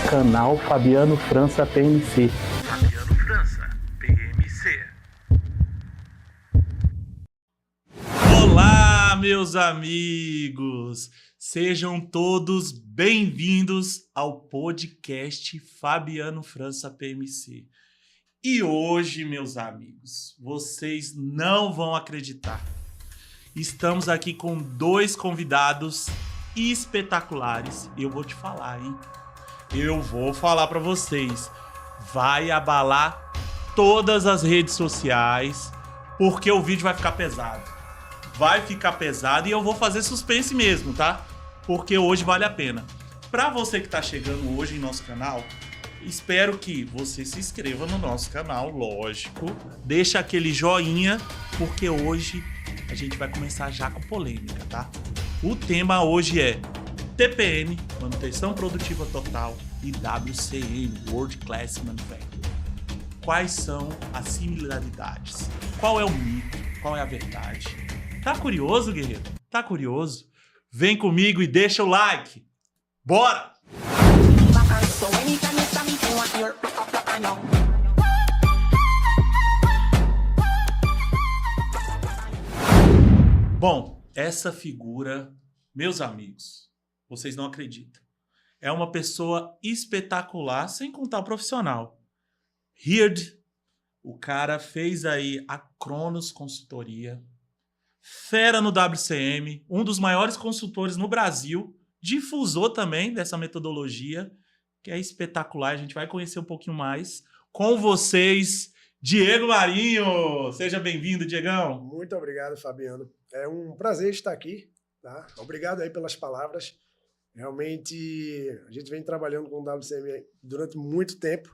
Canal Fabiano França PMC. Fabiano França, PMC. Olá, meus amigos! Sejam todos bem-vindos ao podcast Fabiano França PMC. E hoje, meus amigos, vocês não vão acreditar. Estamos aqui com dois convidados espetaculares. E eu vou te falar, hein? Eu vou falar pra vocês. Vai abalar todas as redes sociais, porque o vídeo vai ficar pesado. Vai ficar pesado e eu vou fazer suspense mesmo, tá? Porque hoje vale a pena. Pra você que tá chegando hoje em nosso canal, espero que você se inscreva no nosso canal, lógico. Deixa aquele joinha, porque hoje a gente vai começar já com polêmica, tá? O tema hoje é TPM, Manutenção Produtiva Total, e WCM, World Class Manufacturing. Quais são as similaridades? Qual é o mito? Qual é a verdade? Tá curioso, guerreiro? Tá curioso? Vem comigo e deixa o like! Bora! Bom, essa figura, meus amigos, vocês não acreditam. É uma pessoa espetacular, sem contar o profissional. Heard, o cara fez aí a Cronos Consultoria, fera no WCM, um dos maiores consultores no Brasil, difusor também dessa metodologia, que é espetacular. A gente vai conhecer um pouquinho mais com vocês, Diego Marinho. Seja bem-vindo, Diegão. Muito obrigado, Fabiano. É um prazer estar aqui, tá? Obrigado aí pelas palavras. Realmente, a gente vem trabalhando com o WCM durante muito tempo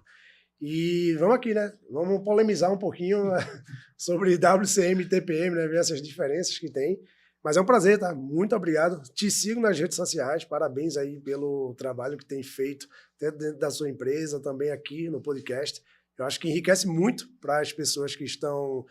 e vamos aqui, né? Vamos polemizar um pouquinho sobre WCM e TPM, né? Ver essas diferenças que tem. Mas é um prazer, tá? Muito obrigado. Te sigo nas redes sociais. Parabéns aí pelo trabalho que tem feito dentro da sua empresa, também aqui no podcast. Eu acho que enriquece muito para as pessoas que estão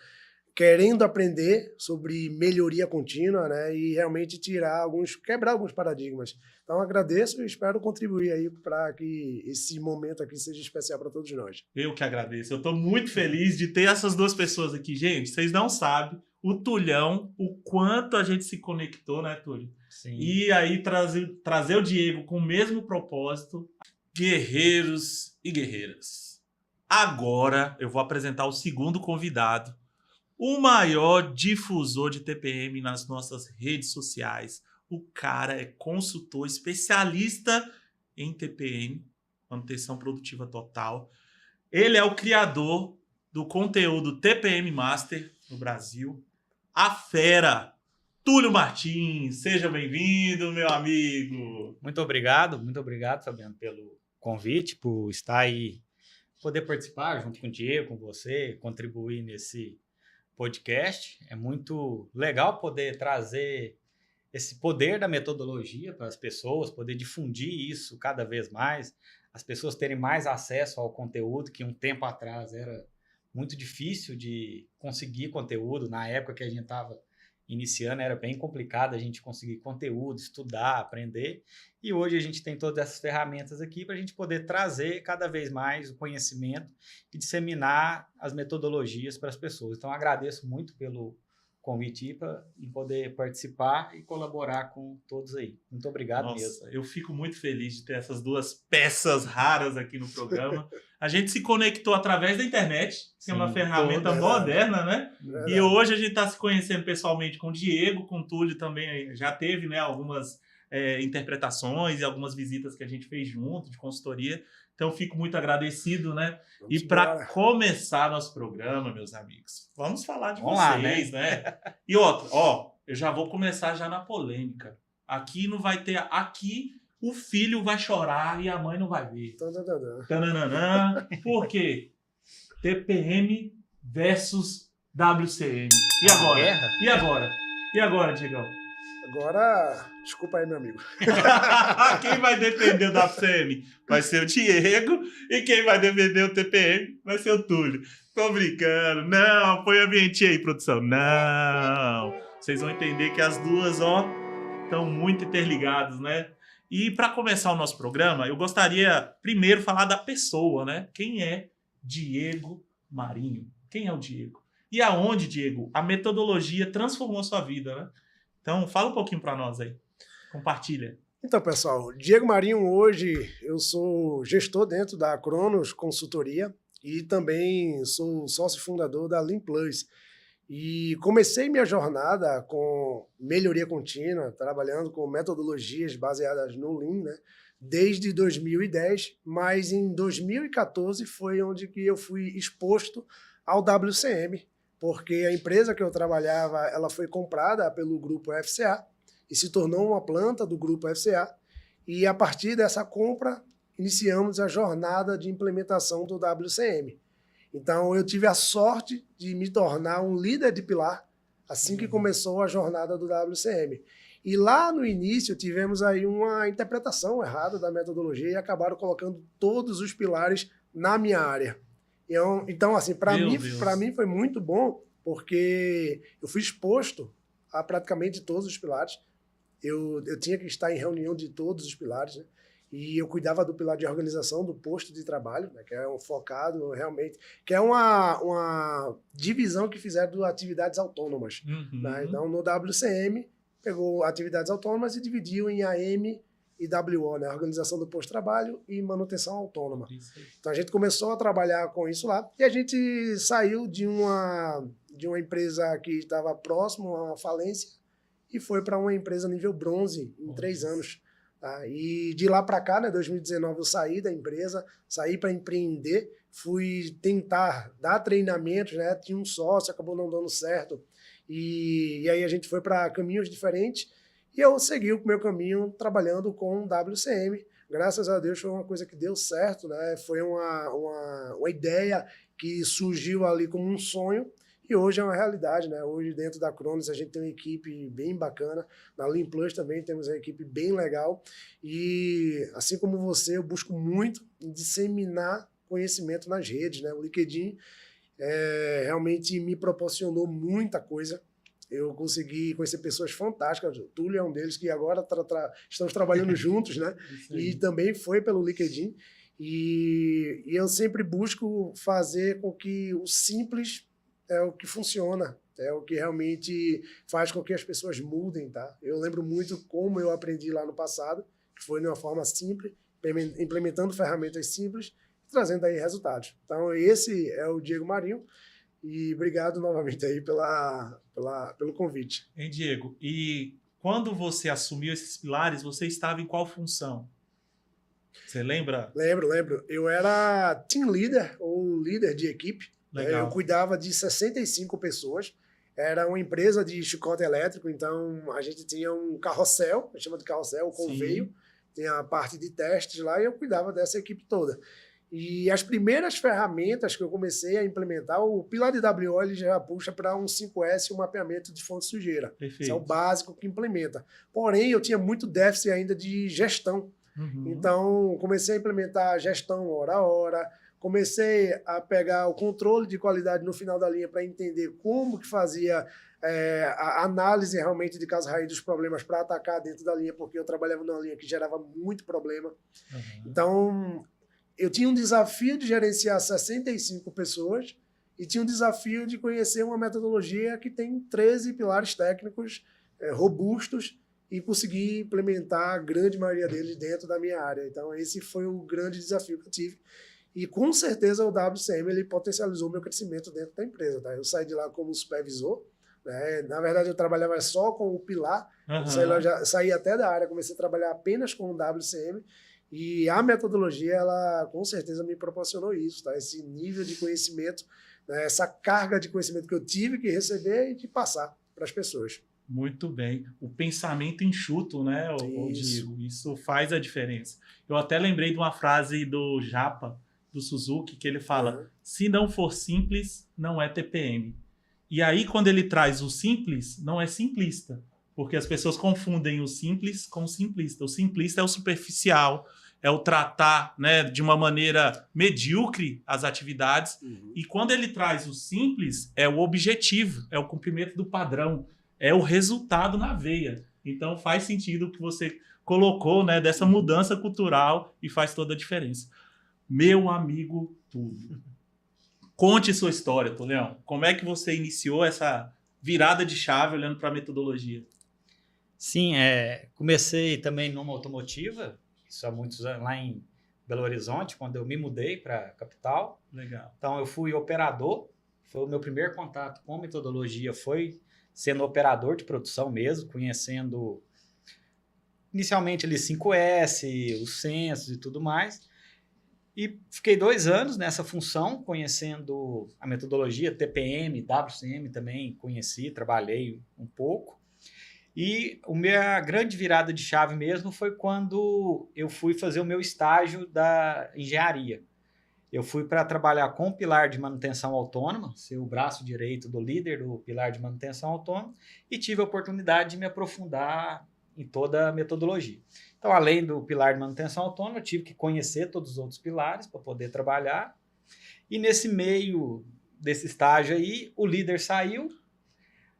querendo aprender sobre melhoria contínua, né? E realmente quebrar alguns paradigmas. Então, agradeço e espero contribuir aí para que esse momento aqui seja especial para todos nós. Eu que agradeço. Eu estou muito feliz de ter essas duas pessoas aqui. Gente, vocês não sabem o Tulhão, o quanto a gente se conectou, né, Túlio? Sim. E aí trazer o Diego com o mesmo propósito. Guerreiros e guerreiras. Agora eu vou apresentar o segundo convidado, o maior difusor de TPM nas nossas redes sociais. O cara é consultor, especialista em TPM, Manutenção Produtiva Total. Ele é o criador do conteúdo TPM Master no Brasil. A fera, Túlio Martins. Seja bem-vindo, meu amigo. Muito obrigado, Fabiano, pelo convite, por estar aí, poder participar junto com o Diego, com você, contribuir nesse podcast. É muito legal poder trazer esse poder da metodologia para as pessoas, poder difundir isso cada vez mais, as pessoas terem mais acesso ao conteúdo, que um tempo atrás era muito difícil de conseguir conteúdo. Na época que a gente estava iniciando, era bem complicado a gente conseguir conteúdo, estudar, aprender. E hoje a gente tem todas essas ferramentas aqui para a gente poder trazer cada vez mais o conhecimento e disseminar as metodologias para as pessoas. Então, agradeço muito pelo convite em poder participar e colaborar com todos aí. Muito obrigado. Nossa, mesmo. Eu fico muito feliz de ter essas duas peças raras aqui no programa. A gente se conectou através da internet, que é uma ferramenta moderna, né? Verdade. E hoje a gente está se conhecendo pessoalmente com o Diego, com o Túlio também. Já teve, né, algumas interpretações e algumas visitas que a gente fez junto, de consultoria. Então, fico muito agradecido, né? E para começar nosso programa, meus amigos, vamos falar de vocês, né? E outra, eu já vou começar já na polêmica. Aqui não vai ter... Aqui o filho vai chorar e a mãe não vai ver. Tananana. Por quê? TPM versus WCM. E agora? Guerra? E agora? E agora, Diegão? Agora, desculpa aí, meu amigo. Quem vai defender o WCM vai ser o Diego e quem vai defender o TPM vai ser o Túlio. Tô brincando. Não, põe a vinhetinha aí, produção. Não. Vocês vão entender que as duas, estão muito interligadas, né? E para começar o nosso programa, eu gostaria primeiro falar da pessoa, né? Quem é Diego Marinho? Quem é o Diego? E aonde, Diego, a metodologia transformou a sua vida, né? Então, fala um pouquinho para nós aí. Compartilha. Então, pessoal, Diego Marinho, hoje eu sou gestor dentro da Cronos Consultoria e também sou sócio fundador da Lean Plus. E comecei minha jornada com melhoria contínua, trabalhando com metodologias baseadas no Lean, né? Desde 2010, mas em 2014 foi onde que eu fui exposto ao WCM, porque a empresa que eu trabalhava, ela foi comprada pelo grupo FCA e se tornou uma planta do grupo FCA, e a partir dessa compra iniciamos a jornada de implementação do WCM. Então eu tive a sorte de me tornar um líder de pilar assim que começou a jornada do WCM. E lá no início tivemos aí uma interpretação errada da metodologia e acabaram colocando todos os pilares na minha área. Então assim, para mim foi muito bom, porque eu fui exposto a praticamente todos os pilares. Eu tinha que estar em reunião de todos os pilares, né? E eu cuidava do pilar de organização do posto de trabalho, né, que é um focado realmente, que é uma divisão que fizeram de atividades autônomas. Né? Então, no WCM, pegou atividades autônomas e dividiu em AM e WO, né, organização do posto de trabalho e manutenção autônoma. Então, a gente começou a trabalhar com isso lá e a gente saiu de uma empresa que estava próximo à falência e foi para uma empresa nível bronze em 3 anos. Tá? E de lá para cá, né, 2019, eu saí da empresa, saí para empreender, fui tentar dar treinamentos, né, tinha um sócio, acabou não dando certo, e aí a gente foi para caminhos diferentes, e eu segui o meu caminho trabalhando com WCM. Graças a Deus foi uma coisa que deu certo, né? Foi uma ideia que surgiu ali como um sonho, e hoje é uma realidade, né? Hoje dentro da Cronos a gente tem uma equipe bem bacana, na Lean Plus também temos uma equipe bem legal, e assim como você, eu busco muito disseminar conhecimento nas redes, né? O LinkedIn realmente me proporcionou muita coisa. Eu consegui conhecer pessoas fantásticas, o Túlio é um deles, que agora estamos trabalhando juntos, né? E também foi pelo LinkedIn, e eu sempre busco fazer com que o simples é o que funciona, é o que realmente faz com que as pessoas mudem, tá? Eu lembro muito como eu aprendi lá no passado, que foi de uma forma simples, implementando ferramentas simples, trazendo aí resultados. Então, esse é o Diego Marinho, e obrigado novamente aí pelo convite. Hein, Diego? E quando você assumiu esses pilares, você estava em qual função? Você lembra? Lembro. Eu era team leader, ou líder de equipe. Legal. Eu cuidava de 65 pessoas. Era uma empresa de chicote elétrico, então a gente tinha um carrossel, a gente chama de carrossel, o conveio, tem a parte de testes lá, e eu cuidava dessa equipe toda. E as primeiras ferramentas que eu comecei a implementar, o pilar de WO ele já puxa para um 5S, um mapeamento de fonte de sujeira. Perfeito. Isso é o básico que implementa. Porém, eu tinha muito déficit ainda de gestão. Então, comecei a implementar a gestão hora a hora, comecei a pegar o controle de qualidade no final da linha para entender como que fazia a análise realmente de causa raiz dos problemas para atacar dentro da linha, porque eu trabalhava numa linha que gerava muito problema. Então, eu tinha um desafio de gerenciar 65 pessoas e tinha um desafio de conhecer uma metodologia que tem 13 pilares técnicos robustos e conseguir implementar a grande maioria deles dentro da minha área. Então, esse foi o grande desafio que eu tive. E, com certeza, o WCM ele potencializou meu crescimento dentro da empresa. Tá? Eu saí de lá como supervisor. Né? Na verdade, eu trabalhava só com o pilar. Saí até da área, comecei a trabalhar apenas com o WCM. E a metodologia, ela com certeza me proporcionou isso. Tá? Esse nível de conhecimento, né? Essa carga de conhecimento que eu tive que receber e de passar para as pessoas. Muito bem. O pensamento enxuto, né, Diego? Isso faz a diferença. Eu até lembrei de uma frase do Japa, do Suzuki, que ele fala, se não for simples, não é TPM. E aí, quando ele traz o simples, não é simplista. porque as pessoas confundem o simples com o simplista. O simplista é o superficial, é o tratar, né, de uma maneira medíocre as atividades. E quando ele traz o simples, é o objetivo, é o cumprimento do padrão, é o resultado na veia. Então faz sentido o que você colocou, né, dessa mudança cultural e faz toda a diferença. Meu amigo Túlio, conte sua história, Tulião. Como é que você iniciou essa virada de chave olhando para a metodologia? Sim, comecei também numa automotiva, isso há muitos anos, lá em Belo Horizonte, quando eu me mudei para a capital. Legal. Então, eu fui operador, foi o meu primeiro contato com metodologia, foi sendo operador de produção mesmo, conhecendo inicialmente ali 5S, os censos e tudo mais. E fiquei 2 anos nessa função, conhecendo a metodologia TPM, WCM também conheci, trabalhei um pouco. E a minha grande virada de chave mesmo foi quando eu fui fazer o meu estágio da engenharia. Eu fui para trabalhar com o pilar de manutenção autônoma, ser o braço direito do líder do pilar de manutenção autônoma, e tive a oportunidade de me aprofundar em toda a metodologia. Então, além do pilar de manutenção autônoma, eu tive que conhecer todos os outros pilares para poder trabalhar. E nesse meio desse estágio aí, o líder saiu,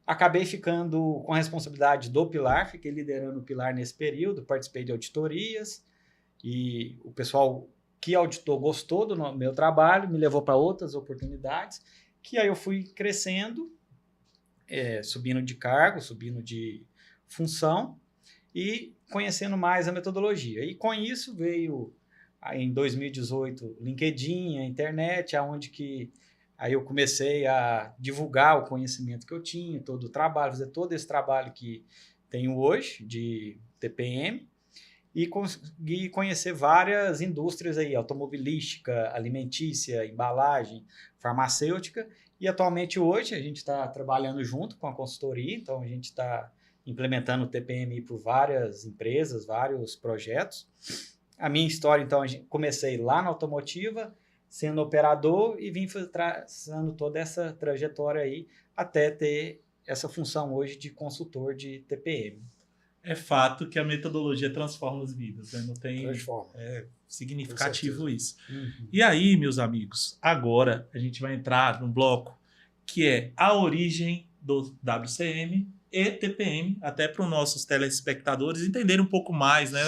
acabei ficando com a responsabilidade do pilar, fiquei liderando o pilar nesse período, participei de auditorias, e o pessoal que auditou gostou do meu trabalho, me levou para outras oportunidades, que aí eu fui crescendo, subindo de cargo, subindo de função, e conhecendo mais a metodologia. E com isso veio, em 2018, LinkedIn, a internet, aonde que aí eu comecei a divulgar o conhecimento que eu tinha, todo o trabalho, fazer todo esse trabalho que tenho hoje de TPM, e consegui conhecer várias indústrias aí, automobilística, alimentícia, embalagem, farmacêutica, e atualmente hoje a gente está trabalhando junto com a consultoria, então a gente está implementando o TPM por várias empresas, vários projetos. A minha história, então, comecei lá na automotiva, sendo operador, e vim traçando toda essa trajetória aí até ter essa função hoje de consultor de TPM. É fato que a metodologia transforma as vidas, né? Não tem Transforma. significativo isso. Uhum. E aí, meus amigos, agora a gente vai entrar num bloco que é a origem do WCM e TPM, até para os nossos telespectadores entenderem um pouco mais, né?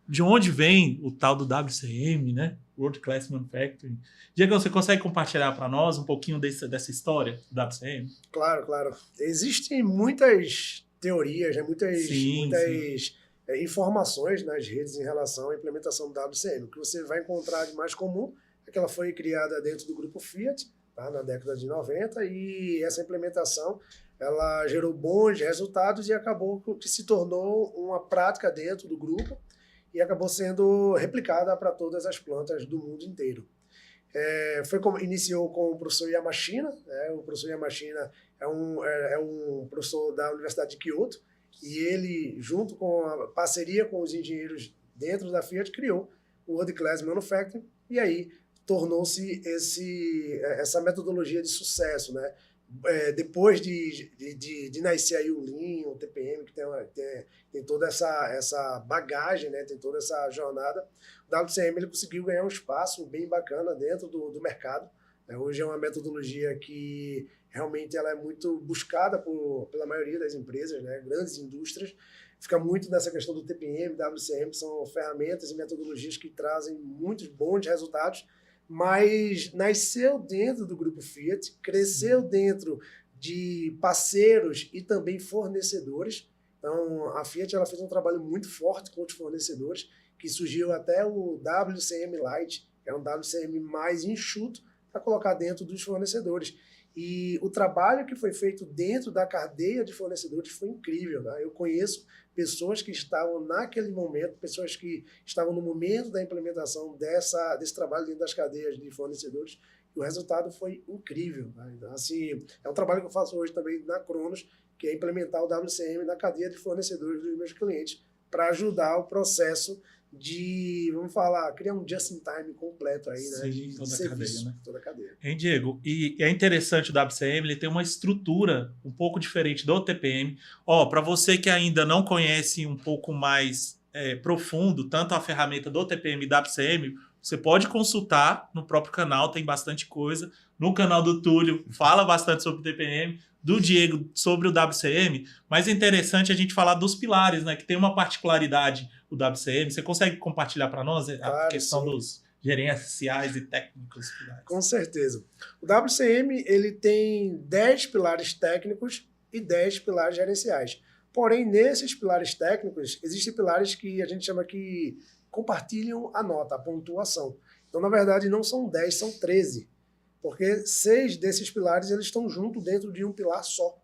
De onde vem o tal do WCM, né? World Class Manufacturing. Diego, você consegue compartilhar para nós um pouquinho dessa história do WCM? Claro, claro. Existem muitas teorias, né? muitas informações nas redes em relação à implementação do WCM. O que você vai encontrar de mais comum é que ela foi criada dentro do grupo Fiat, tá? Na década de 90, e essa implementação ela gerou bons resultados e acabou que se tornou uma prática dentro do grupo e acabou sendo replicada para todas as plantas do mundo inteiro. Iniciou com o professor Yamashina, né? O professor Yamashina é um professor da Universidade de Kyoto, e ele, junto com a parceria com os engenheiros dentro da Fiat, criou o World Class Manufacturing, e aí tornou-se essa metodologia de sucesso, né? Depois de nascer aí o Lean, o TPM, que tem toda essa bagagem, né? Tem toda essa jornada, o WCM ele conseguiu ganhar um espaço bem bacana dentro do mercado. Hoje é uma metodologia que realmente ela é muito buscada pela maioria das empresas, né? Grandes indústrias. Fica muito nessa questão do TPM, WCM, são ferramentas e metodologias que trazem muitos bons resultados, mas nasceu dentro do grupo Fiat, cresceu dentro de parceiros e também fornecedores. Então, a Fiat ela fez um trabalho muito forte com os fornecedores, que surgiu até o WCM Lite, que é um WCM mais enxuto, para colocar dentro dos fornecedores. E o trabalho que foi feito dentro da cadeia de fornecedores foi incrível. Né? Eu conheço pessoas que estavam naquele momento, pessoas que estavam no momento da implementação desse trabalho dentro das cadeias de fornecedores, e o resultado foi incrível. Né? Então, assim, é um trabalho que eu faço hoje também na Cronos, que é implementar o WCM na cadeia de fornecedores dos meus clientes, para ajudar o processo vamos falar, criar um just-in-time completo aí, né? Sim, De toda a serviço, cadeia, né? toda a cadeia. Hein, Diego? E é interessante o WCM, ele tem uma estrutura um pouco diferente do TPM. Ó, para você que ainda não conhece um pouco mais profundo, tanto a ferramenta do TPM e WCM, você pode consultar no próprio canal, tem bastante coisa. No canal do Túlio, fala bastante sobre o TPM, do Diego sobre o WCM, mas é interessante a gente falar dos pilares, né? Que tem uma particularidade o WCM. Você consegue compartilhar para nós a Claro, questão sim. dos gerenciais e técnicos pilares? Com certeza. O WCM ele tem 10 pilares técnicos e 10 pilares gerenciais. Porém, nesses pilares técnicos, existem pilares que a gente chama que compartilham a nota, a pontuação. Então, na verdade, não são 10, são 13. Porque 6 desses pilares eles estão juntos dentro de um pilar só.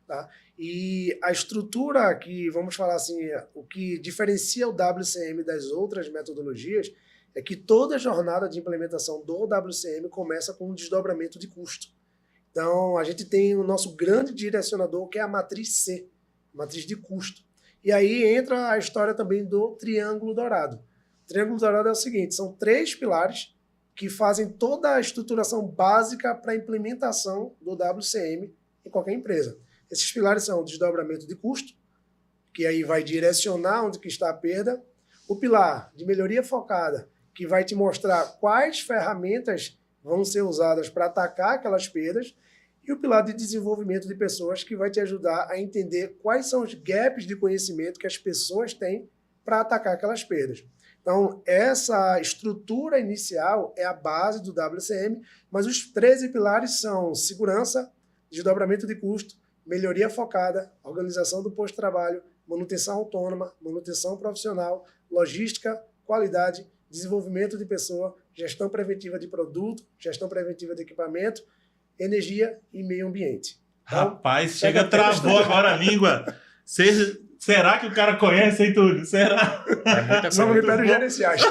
Tá? E a estrutura que, vamos falar assim, o que diferencia o WCM das outras metodologias é que toda jornada de implementação do WCM começa com um desdobramento de custo. Então, a gente tem o nosso grande direcionador, que é a matriz C, matriz de custo. E aí entra a história também do triângulo dourado. O triângulo dourado é o seguinte, são 3 pilares que fazem toda a estruturação básica para a implementação do WCM em qualquer empresa. Esses pilares são o desdobramento de custo, que aí vai direcionar onde que está a perda, o pilar de melhoria focada, que vai te mostrar quais ferramentas vão ser usadas para atacar aquelas perdas, e o pilar de desenvolvimento de pessoas, que vai te ajudar a entender quais são os gaps de conhecimento que as pessoas têm para atacar aquelas perdas. Então, essa estrutura inicial é a base do WCM, mas os 13 pilares são segurança, desdobramento de custo, melhoria focada, organização do posto de trabalho, manutenção autônoma, manutenção profissional, logística, qualidade, desenvolvimento de pessoa, gestão preventiva de produto, gestão preventiva de equipamento, energia e meio ambiente. Então, rapaz, chega, travou agora a língua. Será que o cara conhece, hein, Túlio? Será? É muita Só me coisa. pedem gerenciais.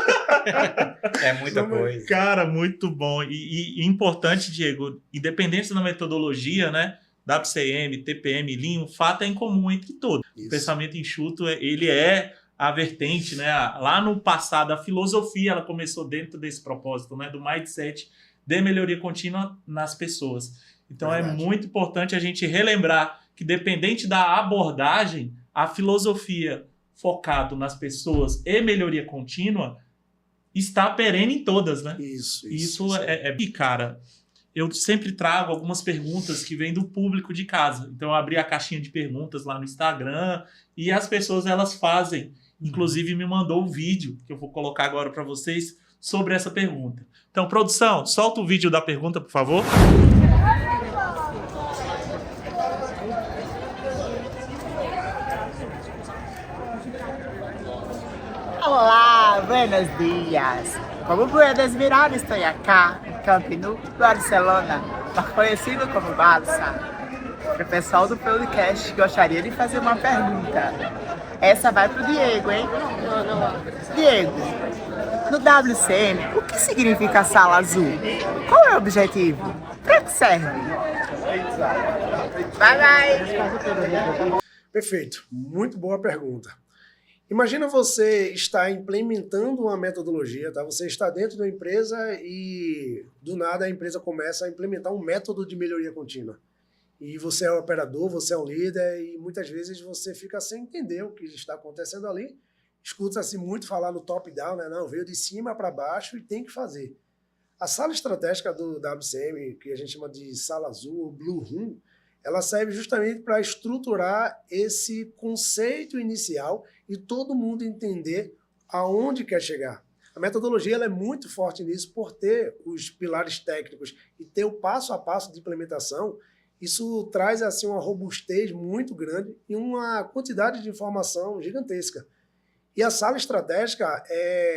É muita coisa. Cara, muito bom. E importante, Diego, independente da metodologia, né? WCM, TPM, Lean, o fato é em comum entre todos. Isso. O pensamento enxuto, ele é a vertente, né? Lá no passado, a filosofia, ela começou dentro desse propósito, né? Do mindset de melhoria contínua nas pessoas. Então, Verdade. é muito importante a gente relembrar que, dependente da abordagem, a filosofia focado nas pessoas e melhoria contínua está perene em todas, né? Isso é... E, cara, eu sempre trago algumas perguntas que vêm do público de casa. Então, eu abri a caixinha de perguntas lá no Instagram e as pessoas, elas fazem. Inclusive, me mandou um vídeo que eu vou colocar agora para vocês sobre essa pergunta. Então, produção, solta o vídeo da pergunta, por favor. Olá, buenos dias. Como puedes mirar, estou acá em Camp Nou, Barcelona, mais conhecido como Barça. Para o pessoal do podcast, gostaria de fazer uma pergunta. Essa vai para o Diego, hein? Diego, no WCM, o que significa sala azul? Qual é o objetivo? Para que serve? Bye, bye! Perfeito. Muito boa pergunta. Imagina você estar implementando uma metodologia, tá? Você está dentro da empresa e do nada a empresa começa a implementar um método de melhoria contínua. E você é o operador, você é o líder e muitas vezes você fica sem entender o que está acontecendo ali. Escuta-se muito falar no top-down, né? Não, veio de cima para baixo e tem que fazer. A sala estratégica do WCM, que a gente chama de sala azul ou Blue Room, ela serve justamente para estruturar esse conceito inicial e todo mundo entender aonde quer chegar. A metodologia ela é muito forte nisso por ter os pilares técnicos e ter o passo a passo de implementação. Isso traz assim uma robustez muito grande e uma quantidade de informação gigantesca. E a sala estratégica,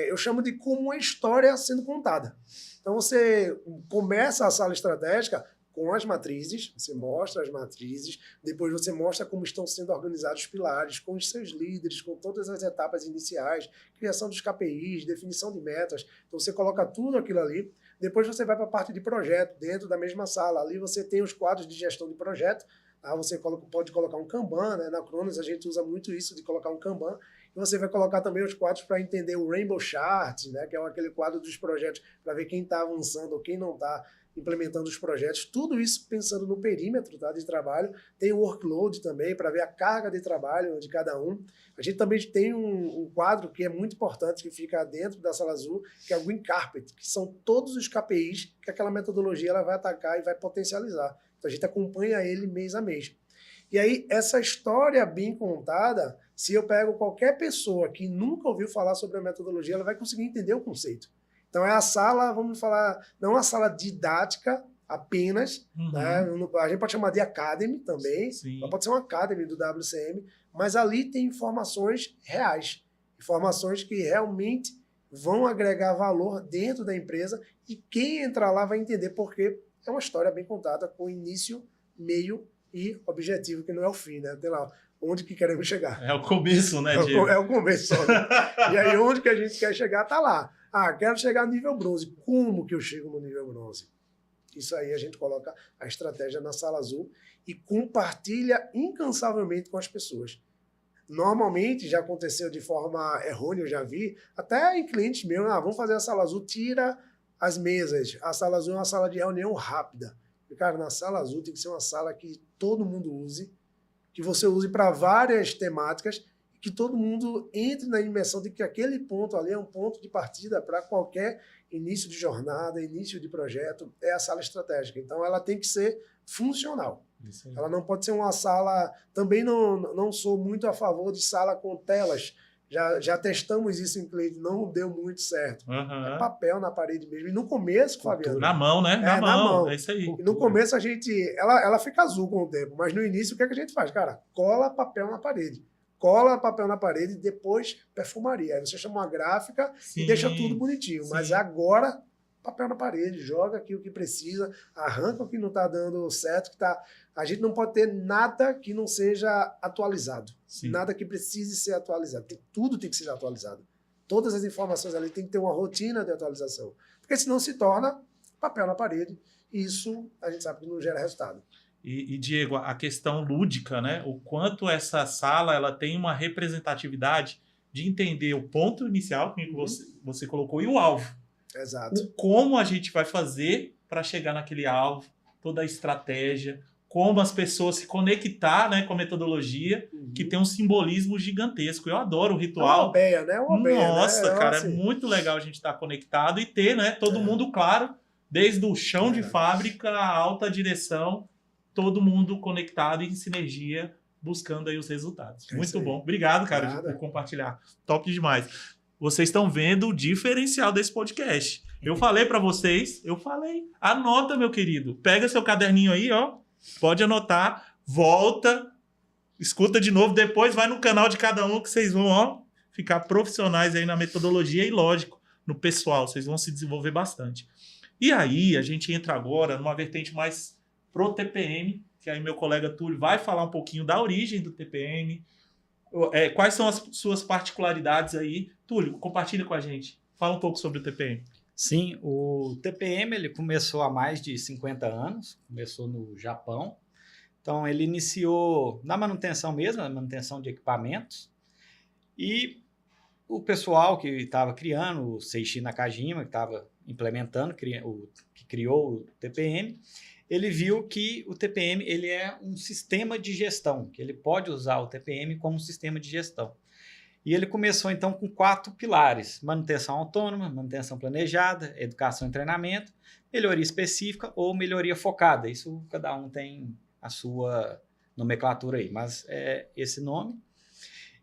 eu chamo de como uma história sendo contada. Então você começa a sala estratégica com as matrizes, você mostra as matrizes, depois você mostra como estão sendo organizados os pilares, com os seus líderes, com todas as etapas iniciais, criação dos KPIs, definição de metas. Então você coloca tudo aquilo ali. Depois você vai para a parte de projeto, dentro da mesma sala. Ali você tem os quadros de gestão de projeto. Tá? Você pode colocar um Kanban, né? Na Cronos a gente usa muito isso de colocar um Kanban. E você vai colocar também os quadros para entender o Rainbow Chart, né, que é aquele quadro dos projetos, para ver quem está avançando ou quem não está implementando os projetos. Tudo isso pensando no perímetro, tá, de trabalho. Tem o workload também, para ver a carga de trabalho de cada um. A gente também tem um quadro que é muito importante, que fica dentro da Sala Azul, que é o Green Carpet, que são todos os KPIs que aquela metodologia ela vai atacar e vai potencializar. Então a gente acompanha ele mês a mês. E aí, essa história bem contada, se eu pego qualquer pessoa que nunca ouviu falar sobre a metodologia, ela vai conseguir entender o conceito. Então é a sala, vamos falar, não é uma sala didática apenas, né? A gente pode chamar de academy também, ela pode ser uma academy do WCM, mas ali tem informações reais, informações que realmente vão agregar valor dentro da empresa e quem entrar lá vai entender porque é uma história bem contada com início, meio e objetivo, que não é o fim, né? Tem lá onde que queremos chegar. É o começo, né, Diego? É o começo. Né? E aí onde que a gente quer chegar tá lá. Quero chegar no nível bronze. Como que eu chego no nível bronze? Isso aí a gente coloca a estratégia na Sala Azul e compartilha incansavelmente com as pessoas. Normalmente, já aconteceu de forma errônea, eu já vi, até em clientes meus, vamos fazer a Sala Azul, tira as mesas. A Sala Azul é uma sala de reunião rápida. E, cara, na Sala Azul tem que ser uma sala que todo mundo use, que você use para várias temáticas, que todo mundo entre na imersão de que aquele ponto ali é um ponto de partida para qualquer início de jornada, início de projeto, é a sala estratégica. Então, ela tem que ser funcional. Ela não pode ser uma sala... Também não sou muito a favor de sala com telas. Já testamos isso em cliente, não deu muito certo. É papel na parede mesmo. E no começo, Fabiano... Na mão, né? Na mão. É isso aí. No começo, ela fica azul com o tempo. Mas no início, o que a gente faz? Cara, cola papel na parede. Cola papel na parede e depois perfumaria. Aí você chama uma gráfica e deixa tudo bonitinho. Sim. Mas agora, papel na parede, joga aqui o que precisa, arranca o que não está dando certo. A gente não pode ter nada que não seja atualizado. Sim. Nada que precise ser atualizado. Tudo tem que ser atualizado. Todas as informações ali tem que ter uma rotina de atualização. Porque senão se torna papel na parede. E isso a gente sabe que não gera resultado. E, Diego, a questão lúdica, né? O quanto essa sala ela tem uma representatividade de entender o ponto inicial que você colocou e o alvo. Exato. O como a gente vai fazer para chegar naquele alvo, toda a estratégia, como as pessoas se conectar, né, com a metodologia, que tem um simbolismo gigantesco. Eu adoro o ritual. É uma aldeia, né? Uma aldeia, nossa, né? cara, assim. É muito legal a gente estar conectado e ter, né, todo mundo claro, desde o chão de fábrica, a alta direção, todo mundo conectado e em sinergia, buscando aí os resultados. Muito bom. Obrigado, cara, por compartilhar. Top demais. Vocês estão vendo o diferencial desse podcast. Eu falei para vocês, anota, meu querido. Pega seu caderninho aí, ó. Pode anotar, volta, escuta de novo, depois vai no canal de cada um que vocês vão, ó, ficar profissionais aí na metodologia e, lógico, no pessoal. Vocês vão se desenvolver bastante. E aí, a gente entra agora numa vertente mais pro TPM, que aí meu colega Túlio vai falar um pouquinho da origem do TPM, quais são as suas particularidades aí. Túlio, compartilha com a gente. Fala um pouco sobre o TPM. Sim, o TPM ele começou há mais de 50 anos, começou no Japão. Então, ele iniciou na manutenção mesmo, na manutenção de equipamentos. E o pessoal que estava criando, o Seishi Nakajima, que estava implementando, que criou o TPM, ele viu que o TPM ele é um sistema de gestão, que ele pode usar o TPM como um sistema de gestão. E ele começou, então, com 4 pilares: manutenção autônoma, manutenção planejada, educação e treinamento, melhoria específica ou melhoria focada. Isso cada um tem a sua nomenclatura aí, mas é esse nome.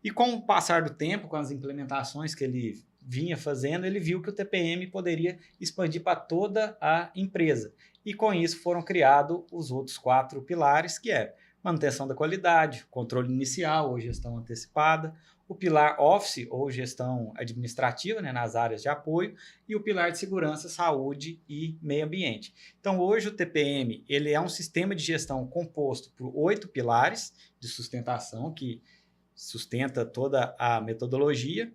E com o passar do tempo, com as implementações que ele vinha fazendo, ele viu que o TPM poderia expandir para toda a empresa. E com isso foram criados os outros 4 pilares, que é manutenção da qualidade, controle inicial ou gestão antecipada, o pilar Office ou gestão administrativa, né, nas áreas de apoio, e o pilar de segurança, saúde e meio ambiente. Então, hoje o TPM ele é um sistema de gestão composto por 8 pilares de sustentação, que sustenta toda a metodologia,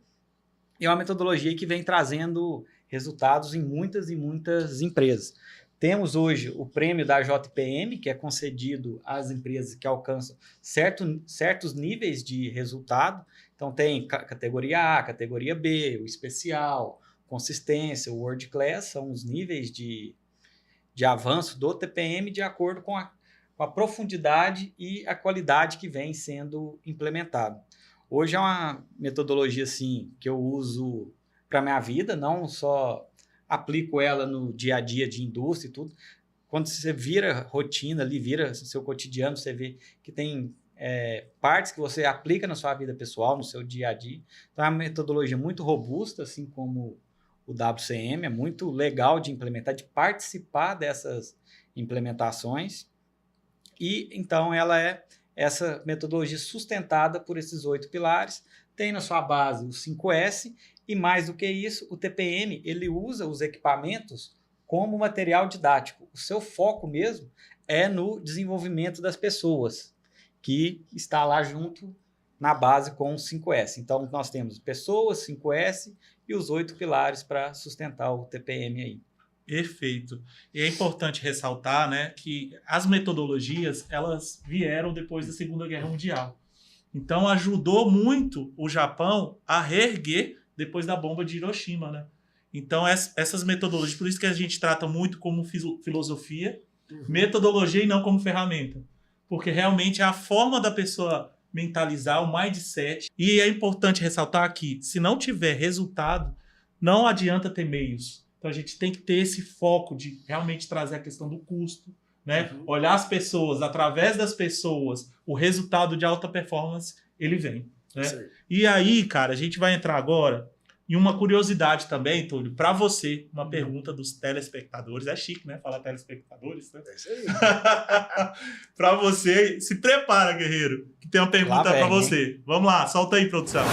e é uma metodologia que vem trazendo resultados em muitas e muitas empresas. Temos hoje o prêmio da JPM, que é concedido às empresas que alcançam certos níveis de resultado. Então tem categoria A, categoria B, o especial, consistência, o World Class, são os níveis de avanço do TPM de acordo com a profundidade e a qualidade que vem sendo implementado. Hoje é uma metodologia assim, que eu uso para a minha vida, não só aplico ela no dia a dia de indústria e tudo. Quando você vira rotina ali, vira seu cotidiano, você vê que tem partes que você aplica na sua vida pessoal, no seu dia a dia. Então é uma metodologia muito robusta, assim como o WCM, é muito legal de implementar, de participar dessas implementações. E então ela é essa metodologia sustentada por esses 8 pilares, tem na sua base o 5S, e mais do que isso, o TPM ele usa os equipamentos como material didático. O seu foco mesmo é no desenvolvimento das pessoas, que está lá junto na base com o 5S. Então, nós temos pessoas, 5S e os 8 pilares para sustentar o TPM aí. Perfeito. E é importante ressaltar, né, que as metodologias, elas vieram depois da Segunda Guerra Mundial. Então, ajudou muito o Japão a reerguer depois da bomba de Hiroshima, né? Então, essas metodologias, por isso que a gente trata muito como filosofia, metodologia e não como ferramenta. Porque realmente é a forma da pessoa mentalizar, o mindset. E é importante ressaltar que, se não tiver resultado, não adianta ter meios. Então, a gente tem que ter esse foco de realmente trazer a questão do custo, né? Olhar as pessoas, através das pessoas, o resultado de alta performance, ele vem. Né? E aí, cara, a gente vai entrar agora em uma curiosidade também, Túlio, para você, uma pergunta dos telespectadores. É chique, né? Falar telespectadores, né? É isso aí. Para você, se prepara, guerreiro, que tem uma pergunta para você. Vamos lá, solta aí, produção.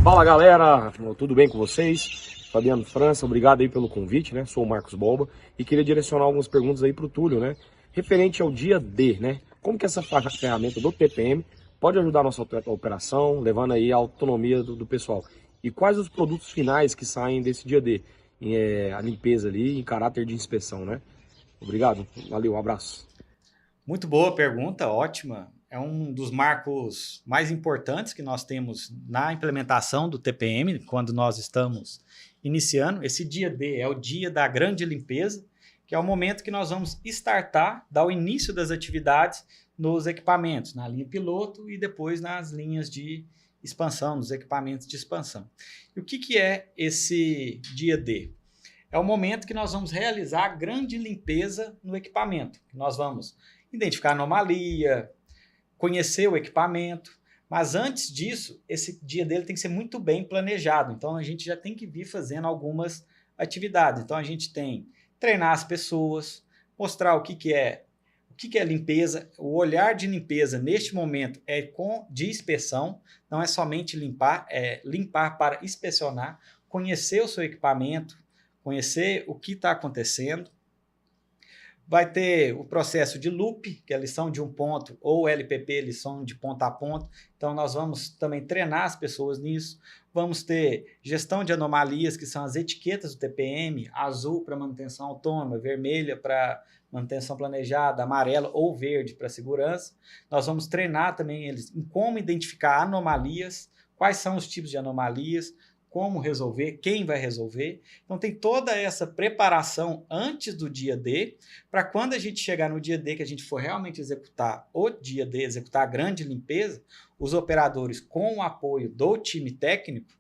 Fala, galera, tudo bem com vocês? Fabiano França, obrigado aí pelo convite, né? Sou o Marcos Bolba e queria direcionar algumas perguntas aí pro Túlio, né? Referente ao dia D, né? Como que essa ferramenta do TPM pode ajudar a nossa operação, levando aí a autonomia do pessoal? E quais os produtos finais que saem desse dia D? A limpeza ali, em caráter de inspeção, né? Obrigado, valeu, um abraço. Muito boa pergunta, ótima. É um dos marcos mais importantes que nós temos na implementação do TPM, quando nós estamos iniciando. Esse dia D é o dia da grande limpeza, que é o momento que nós vamos startar, dar o início das atividades nos equipamentos, na linha piloto e depois nas linhas de expansão, nos equipamentos de expansão. E o que é esse dia D? É o momento que nós vamos realizar a grande limpeza no equipamento. Nós vamos identificar anomalia, conhecer o equipamento, mas antes disso, esse dia dele tem que ser muito bem planejado. Então, a gente já tem que vir fazendo algumas atividades. Então, a gente tem treinar as pessoas, mostrar o que é limpeza. O olhar de limpeza, neste momento, é de inspeção, não é somente limpar, é limpar para inspecionar, conhecer o seu equipamento, conhecer o que está acontecendo. Vai ter o processo de loop, que é a lição de um ponto, ou LPP, lição de ponta a ponta. Então, nós vamos também treinar as pessoas nisso. Vamos ter gestão de anomalias, que são as etiquetas do TPM, azul para manutenção autônoma, vermelha para manutenção planejada, amarela ou verde para segurança. Nós vamos treinar também eles em como identificar anomalias, quais são os tipos de anomalias, como resolver, quem vai resolver. Então tem toda essa preparação antes do dia D, para quando a gente chegar no dia D, que a gente for realmente executar o dia D, executar a grande limpeza, os operadores com o apoio do time técnico,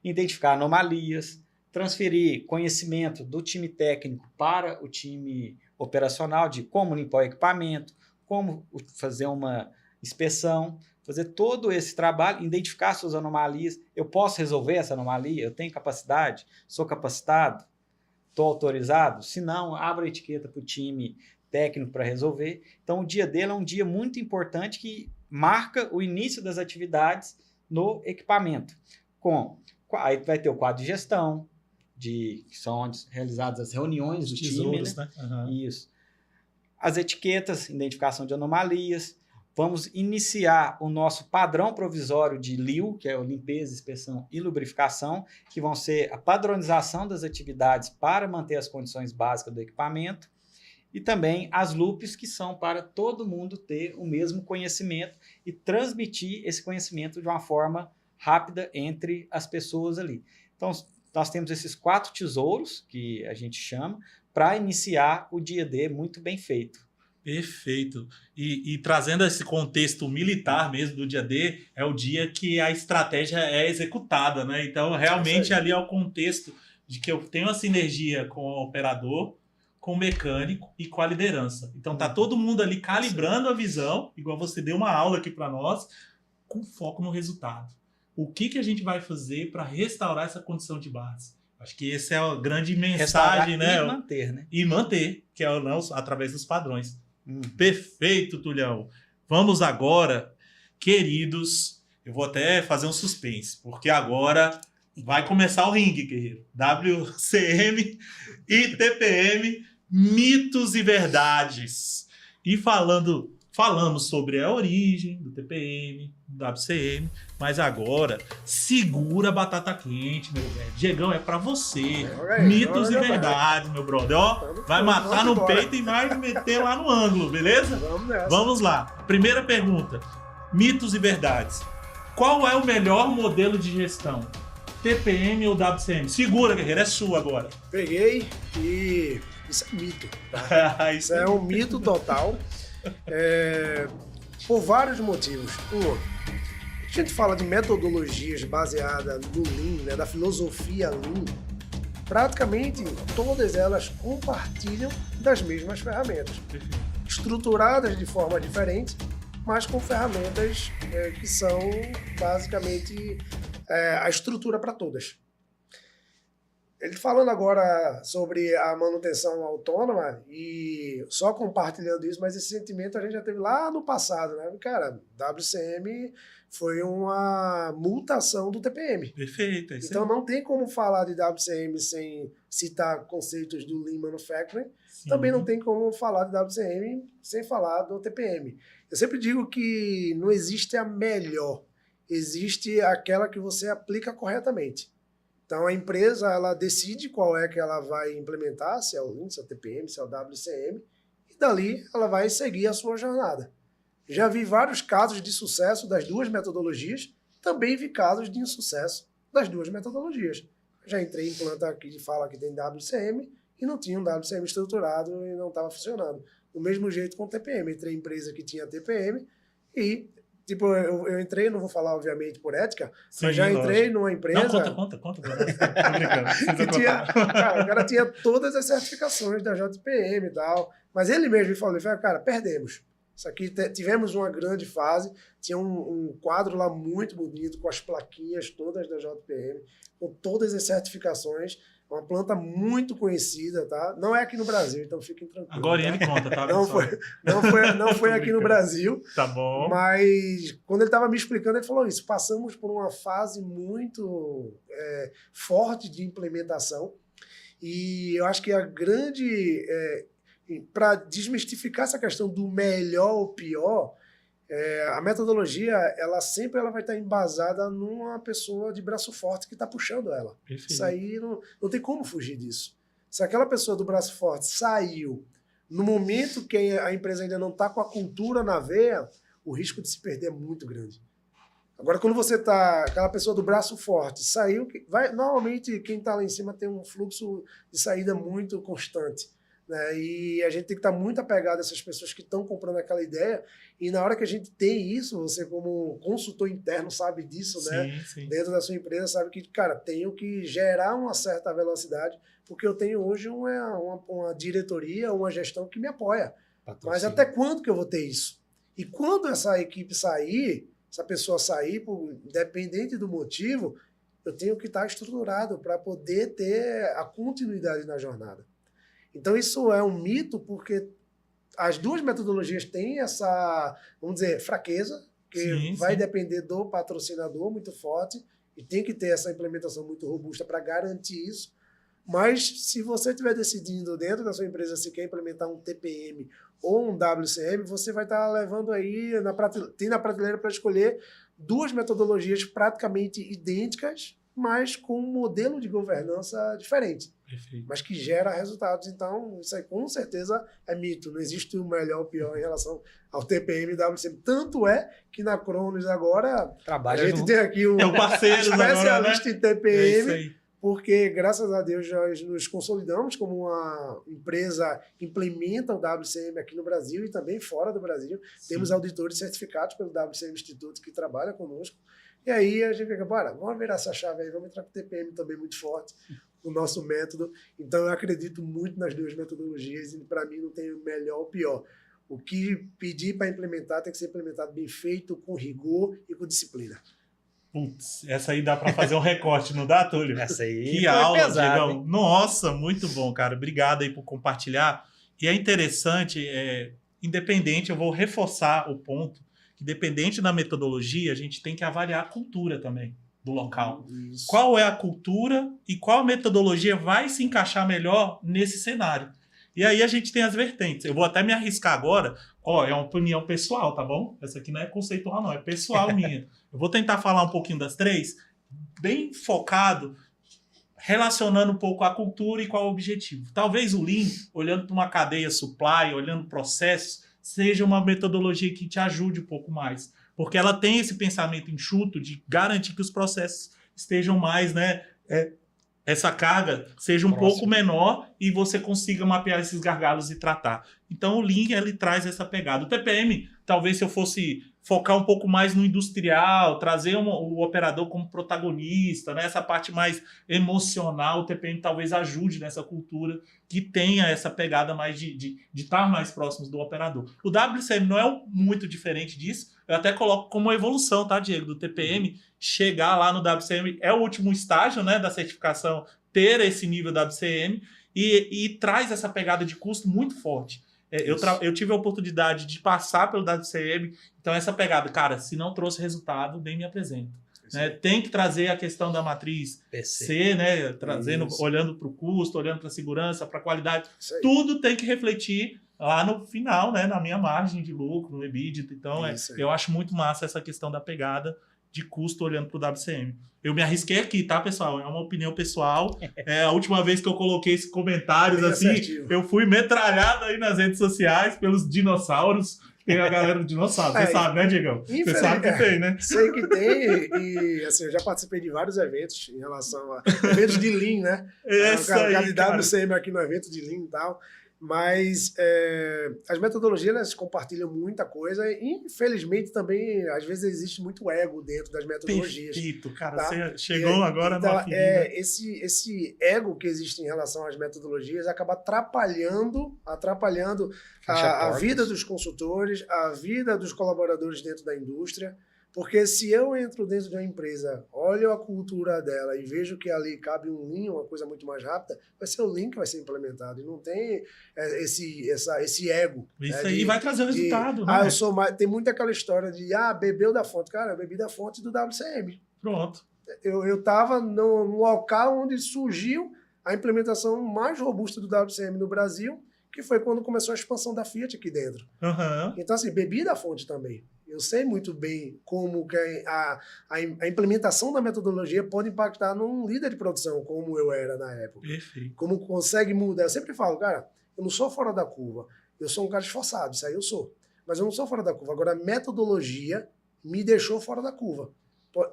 identificar anomalias, transferir conhecimento do time técnico para o time operacional de como limpar o equipamento, como fazer uma inspeção, fazer todo esse trabalho, identificar suas anomalias. Eu posso resolver essa anomalia? Eu tenho capacidade? Sou capacitado? Estou autorizado? Se não, abra a etiqueta para o time técnico para resolver. Então, o dia dele é um dia muito importante que marca o início das atividades no equipamento. Aí vai ter o quadro de gestão, que são onde realizadas as reuniões do time. Né? Uhum. Isso. As etiquetas, identificação de anomalias. Vamos iniciar o nosso padrão provisório de LIU, que é o limpeza, inspeção e lubrificação, que vão ser a padronização das atividades para manter as condições básicas do equipamento, e também as loops, que são para todo mundo ter o mesmo conhecimento e transmitir esse conhecimento de uma forma rápida entre as pessoas ali. Então, nós temos esses 4 tesouros, que a gente chama, para iniciar o dia D muito bem feito. Perfeito. E trazendo esse contexto militar mesmo do dia D, é o dia que a estratégia é executada, né? Então, realmente, ali é o contexto de que eu tenho a sinergia com o operador, com o mecânico e com a liderança. Então, tá todo mundo ali calibrando a visão, igual você deu uma aula aqui para nós, com foco no resultado. O que a gente vai fazer para restaurar essa condição de base? Acho que essa é a grande mensagem, né? E manter, né? E manter, que é através dos padrões. Perfeito, Tulhão. Vamos agora, queridos, eu vou até fazer um suspense, porque agora vai começar o ringue, guerreiro. WCM e TPM, mitos e verdades. E falamos sobre a origem do TPM, do WCM, mas agora segura a batata quente, meu velho. Diegão, é pra você. Mitos e verdades, meu brother. Ó, vai matar no peito e vai meter lá no ângulo, beleza? Vamos lá. Primeira pergunta. Mitos e verdades. Qual é o melhor modelo de gestão? TPM ou WCM? Segura, guerreiro, é sua agora. Peguei e isso é mito, tá? Isso é um mito total. Por vários motivos. A gente fala de metodologias baseadas no Lean, né, da filosofia Lean, praticamente todas elas compartilham das mesmas ferramentas, estruturadas de forma diferente, mas com ferramentas que são basicamente a estrutura para todas. Ele falando agora sobre a manutenção autônoma e só compartilhando isso, mas esse sentimento a gente já teve lá no passado, né? Cara, WCM foi uma mutação do TPM. Perfeito. Então não tem como falar de WCM sem citar conceitos do Lean Manufacturing. Sim. Também não tem como falar de WCM sem falar do TPM. Eu sempre digo que não existe a melhor, existe aquela que você aplica corretamente. Então, a empresa ela decide qual é que ela vai implementar, se é o Lean, se é o TPM, se é o WCM, e dali ela vai seguir a sua jornada. Já vi vários casos de sucesso das duas metodologias, também vi casos de insucesso das duas metodologias. Já entrei em planta aqui de fala que tem WCM e não tinha um WCM estruturado e não estava funcionando. Do mesmo jeito com o TPM. Entrei em empresa que tinha TPM e... Tipo, eu entrei, não vou falar obviamente por ética, sim, mas já entrei numa empresa... Não, conta. Tô brincando. O cara tinha todas as certificações da JPM e tal, mas ele mesmo me falou, cara, perdemos. Isso aqui, tivemos uma grande fase, tinha um quadro lá muito bonito, com as plaquinhas todas da JPM, com todas as certificações, uma planta muito conhecida, tá? Não é aqui no Brasil, então fiquem tranquilos. Agora ele conta, tá? Não foi aqui no Brasil. Tá bom. Mas quando ele estava me explicando, ele falou isso. Passamos por uma fase muito forte de implementação e eu acho que a grande... para desmistificar essa questão do melhor ou pior, a metodologia ela sempre vai estar embasada numa pessoa de braço forte que está puxando ela. Perfeito. Isso aí não tem como fugir disso. Se aquela pessoa do braço forte saiu no momento que a empresa ainda não está com a cultura na veia, o risco de se perder é muito grande. Agora, quando você está, aquela pessoa do braço forte saiu, normalmente quem está lá em cima tem um fluxo de saída muito constante. Né? E a gente tem que estar muito apegado a essas pessoas que estão comprando aquela ideia, e na hora que a gente tem isso, você como consultor interno sabe disso, sim, né? Sim. Dentro da sua empresa sabe que, cara, tenho que gerar uma certa velocidade, porque eu tenho hoje uma diretoria, uma gestão que me apoia. Patrocínio. Mas até quando que eu vou ter isso? E quando essa equipe sair, essa pessoa sair, independente do motivo, eu tenho que estar estruturado para poder ter a continuidade na jornada. Então, isso é um mito, porque as duas metodologias têm essa, vamos dizer, fraqueza, que vai depender do patrocinador muito forte, e tem que ter essa implementação muito robusta para garantir isso. Mas, se você estiver decidindo dentro da sua empresa se quer implementar um TPM ou um WCM, você vai estar levando aí, tem na prateleira para escolher duas metodologias praticamente idênticas, mas com um modelo de governança diferente, Perfeito. mas que gera resultados. Então, isso aí com certeza é mito. Não existe o melhor ou o pior em relação ao TPM e WCM. Tanto é que na Cronos agora Trabalha a gente junto. tem aqui um É o parceiro agora, né? especialista em É isso TPM, aí. porque graças a Deus nós nos consolidamos como uma empresa que implementa o WCM aqui no Brasil e também fora do Brasil. Temos auditores certificados pelo WCM Instituto que trabalham conosco. E aí a gente fica, bora, vamos virar essa chave aí, vamos entrar com o TPM também muito forte, o nosso método. Então eu acredito muito nas duas metodologias e para mim não tem o melhor ou pior. O que pedir para implementar tem que ser implementado bem feito, com rigor e com disciplina. Putz, essa aí dá para fazer um recorte, não dá, Túlio? Essa aí Que foi aula, pesada, Diegão. hein? Nossa, muito bom, cara. Obrigado aí por compartilhar. E é interessante, independente, eu vou reforçar o ponto, que independente da metodologia, a gente tem que avaliar a cultura também do local. Isso. Qual é a cultura e qual metodologia vai se encaixar melhor nesse cenário. E aí a gente tem as vertentes. Eu vou até me arriscar agora. Ó, é uma opinião pessoal, tá bom? Essa aqui não é conceitual, não. É pessoal minha. Eu vou tentar falar um pouquinho das três, bem focado, relacionando um pouco a cultura e qual é o objetivo. Talvez o Lean, olhando para uma cadeia supply, olhando processos, seja uma metodologia que te ajude um pouco mais. Porque ela tem esse pensamento enxuto de garantir que os processos estejam mais, né? Essa carga seja um pouco menor e você consiga mapear esses gargalos e tratar. Então o Lean, ele traz essa pegada. O TPM, talvez se eu fosse focar um pouco mais no industrial, trazer o operador como protagonista, né? Essa parte mais emocional, o TPM talvez ajude nessa cultura que tenha essa pegada mais de estar mais próximos do operador. O WCM não é muito diferente disso, eu até coloco como evolução, tá, Diego, do TPM, chegar lá no WCM, é o último estágio, né, da certificação, ter esse nível WCM e traz essa pegada de custo muito forte. Eu tive a oportunidade de passar pelo WCM, então essa pegada, cara, se não trouxe resultado, nem me apresenta. Né? Tem que trazer a questão da matriz C, né? Trazendo, olhando para o custo, olhando para a segurança, para a qualidade. Tudo tem que refletir lá no final, né? Na minha margem de lucro, no EBITDA. Então, eu acho muito massa essa questão da pegada de custo olhando para o WCM. Eu me arrisquei aqui, tá, pessoal? É uma opinião pessoal. A última vez que eu coloquei esses comentários, assim, eu fui metralhado aí nas redes sociais pelos dinossauros. Tem a galera do dinossauro, você sabe, né, Diegão? Você sabe que tem, né? Sei que tem, e assim, eu já participei de vários eventos em relação a eventos de Lean, né? WCM aqui no evento de Lean e tal. Mas as metodologias, elas compartilham muita coisa e, infelizmente, também, às vezes, existe muito ego dentro das metodologias. Perfeito, cara. Tá? Você chegou agora então, na ferida. Esse ego que existe em relação às metodologias acaba atrapalhando a vida dos consultores, a vida dos colaboradores dentro da indústria. Porque se eu entro dentro de uma empresa, olho a cultura dela e vejo que ali cabe um Lean, uma coisa muito mais rápida, vai ser o Lean que vai ser implementado. E não tem esse ego. Isso aí vai trazer o resultado. Né? Eu sou mais... Tem muito aquela história de, bebeu da fonte. Cara, eu bebi da fonte do WCM. Pronto. Eu estava no local onde surgiu a implementação mais robusta do WCM no Brasil, que foi quando começou a expansão da Fiat aqui dentro. Uhum. Então, assim, bebi da fonte também. Eu sei muito bem como que a implementação da metodologia pode impactar num líder de produção, como eu era na época. Perfeito. Como consegue mudar. Eu sempre falo, cara, eu não sou fora da curva. Eu sou um cara esforçado, isso aí eu sou. Mas eu não sou fora da curva. Agora, a metodologia me deixou fora da curva.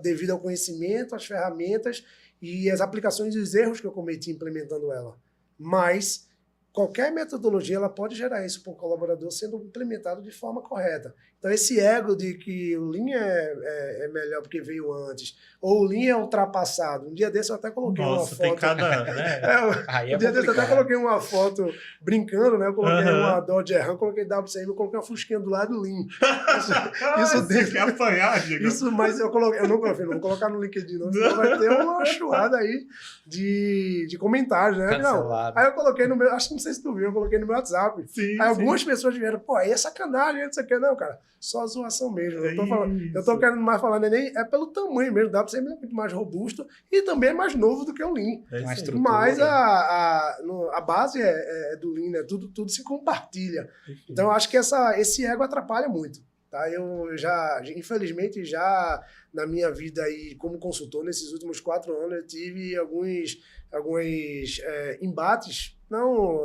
Devido ao conhecimento, às ferramentas e às aplicações e os erros que eu cometi implementando ela. Mas qualquer metodologia ela pode gerar isso para o colaborador sendo implementado de forma correta. Então, esse ego de que o Lean é melhor porque veio antes, ou o Lean é ultrapassado. Um dia desse eu até coloquei uma foto... tem cada... um dia desse eu até coloquei uma foto brincando, né? Eu coloquei uma Dodge Ram, coloquei WCM, eu coloquei uma fusquinha do lado do Lean. Você quer apanhar, Diego? Isso, mas eu não vou colocar no LinkedIn, não, senão vai ter uma churrada aí de comentários, né? Cancelado. Aí eu coloquei no meu... Acho que não sei se tu viu, eu coloquei no meu WhatsApp. Sim, aí algumas pessoas vieram, pô, aí é sacanagem, não sei o que. Não, cara, só zoação mesmo. Eu tô querendo mais falar, nem é pelo tamanho mesmo. O WCM é muito mais robusto e também é mais novo do que o Lean. Mas a base é do Lean, né? Tudo se compartilha. Então, eu acho que esse ego atrapalha muito. Tá? Eu já, infelizmente, já na minha vida aí como consultor, nesses últimos 4 anos, eu tive alguns embates, não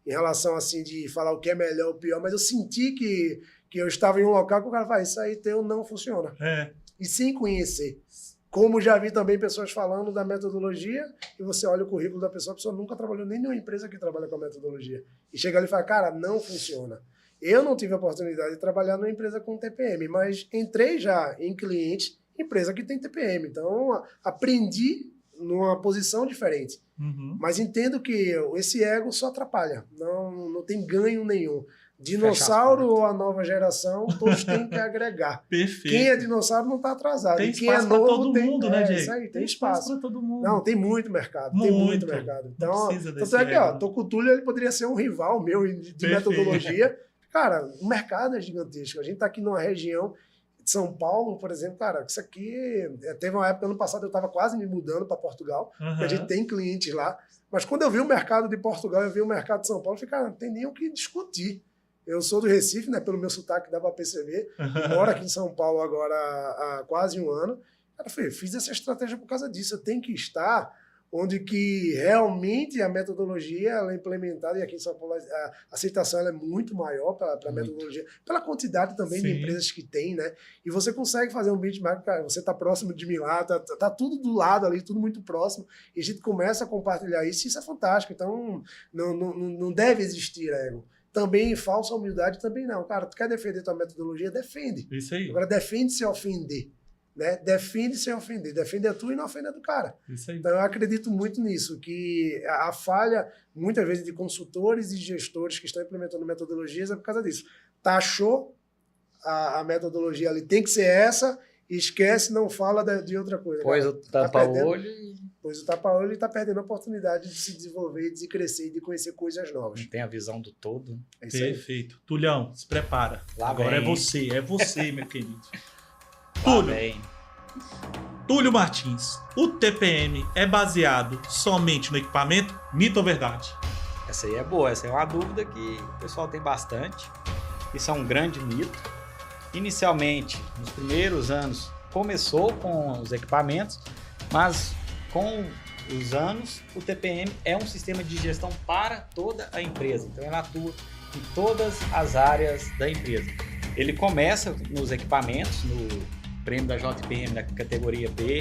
em relação assim de falar o que é melhor ou pior, mas eu senti que eu estava em um local que o cara fala, isso aí teu não funciona. E sem conhecer. Como já vi também pessoas falando da metodologia, e você olha o currículo da pessoa, a pessoa nunca trabalhou nem numa empresa que trabalha com a metodologia. E chega ali e fala, cara, não funciona. Eu não tive a oportunidade de trabalhar numa empresa com TPM, mas entrei já em clientes, empresa que tem TPM. Então, aprendi numa posição diferente. Mas entendo que esse ego só atrapalha. Não tem ganho nenhum. Dinossauro ou a nova geração, todos têm que agregar. Perfeito. Quem é dinossauro não está atrasado. Tem Quem é espaço para novo todo tem, mundo, né, Diego? Isso aí, tem espaço para todo mundo. Não, tem muito mercado. Tem muito mercado. Então, tanto é que, ó, tô com o Túlio, ele poderia ser um rival meu de metodologia. Cara, o mercado é gigantesco. A gente tá aqui numa região de São Paulo, por exemplo, cara, isso aqui... Teve uma época, ano passado, eu estava quase me mudando para Portugal, porque a gente tem clientes lá. Mas quando eu vi o mercado de Portugal, eu vi o mercado de São Paulo, eu falei, cara, não tem nem o que discutir. Eu sou do Recife, né? Pelo meu sotaque dá para perceber. Moro aqui em São Paulo agora há quase um ano. Cara, fiz essa estratégia por causa disso. Eu tenho que estar onde que realmente a metodologia ela é implementada, e aqui em São Paulo a aceitação ela é muito maior para a metodologia, pela quantidade também de empresas que tem, né? E você consegue fazer um benchmark, cara, você está próximo de mim lá, tá tudo do lado ali, tudo muito próximo, e a gente começa a compartilhar isso, e isso é fantástico. Então, não deve existir ego. Também falsa humildade também não. Cara, tu quer defender tua metodologia? Defende. Isso aí. Agora, defende sem ofender. Né? Defende sem ofender. Defende a tua e não ofende a do cara. Isso aí. Então, eu acredito muito nisso, que a falha, muitas vezes, de consultores e gestores que estão implementando metodologias é por causa disso. Taxou a metodologia ali, tem que ser essa, e esquece, não fala de outra coisa. Pois o tapa-olho Pois o tapa-olho está perdendo a oportunidade de se desenvolver, de crescer e de conhecer coisas novas. não tem a visão do todo. É isso aí. Perfeito. Tulhão, se prepara. Lá Agora vem. é você, meu querido. Lá Túlio, vem. Túlio Martins, o TPM é baseado somente no equipamento? Mito ou verdade? Essa aí é boa, essa é uma dúvida que o pessoal tem bastante. Isso é um grande mito. Inicialmente, nos primeiros anos, começou com os equipamentos, mas com os anos, o TPM é um sistema de gestão para toda a empresa. Então, ele atua em todas as áreas da empresa. Ele começa nos equipamentos, no prêmio da JPM da categoria B,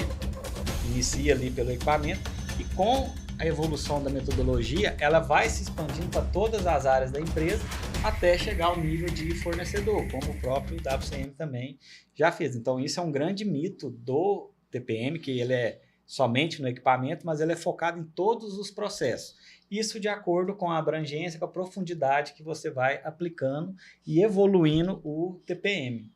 inicia ali pelo equipamento, e com a evolução da metodologia, ela vai se expandindo para todas as áreas da empresa até chegar ao nível de fornecedor, como o próprio WCM também já fez. Então, isso é um grande mito do TPM, que ele é somente no equipamento, mas ele é focado em todos os processos. Isso de acordo com a abrangência, com a profundidade que você vai aplicando e evoluindo o TPM.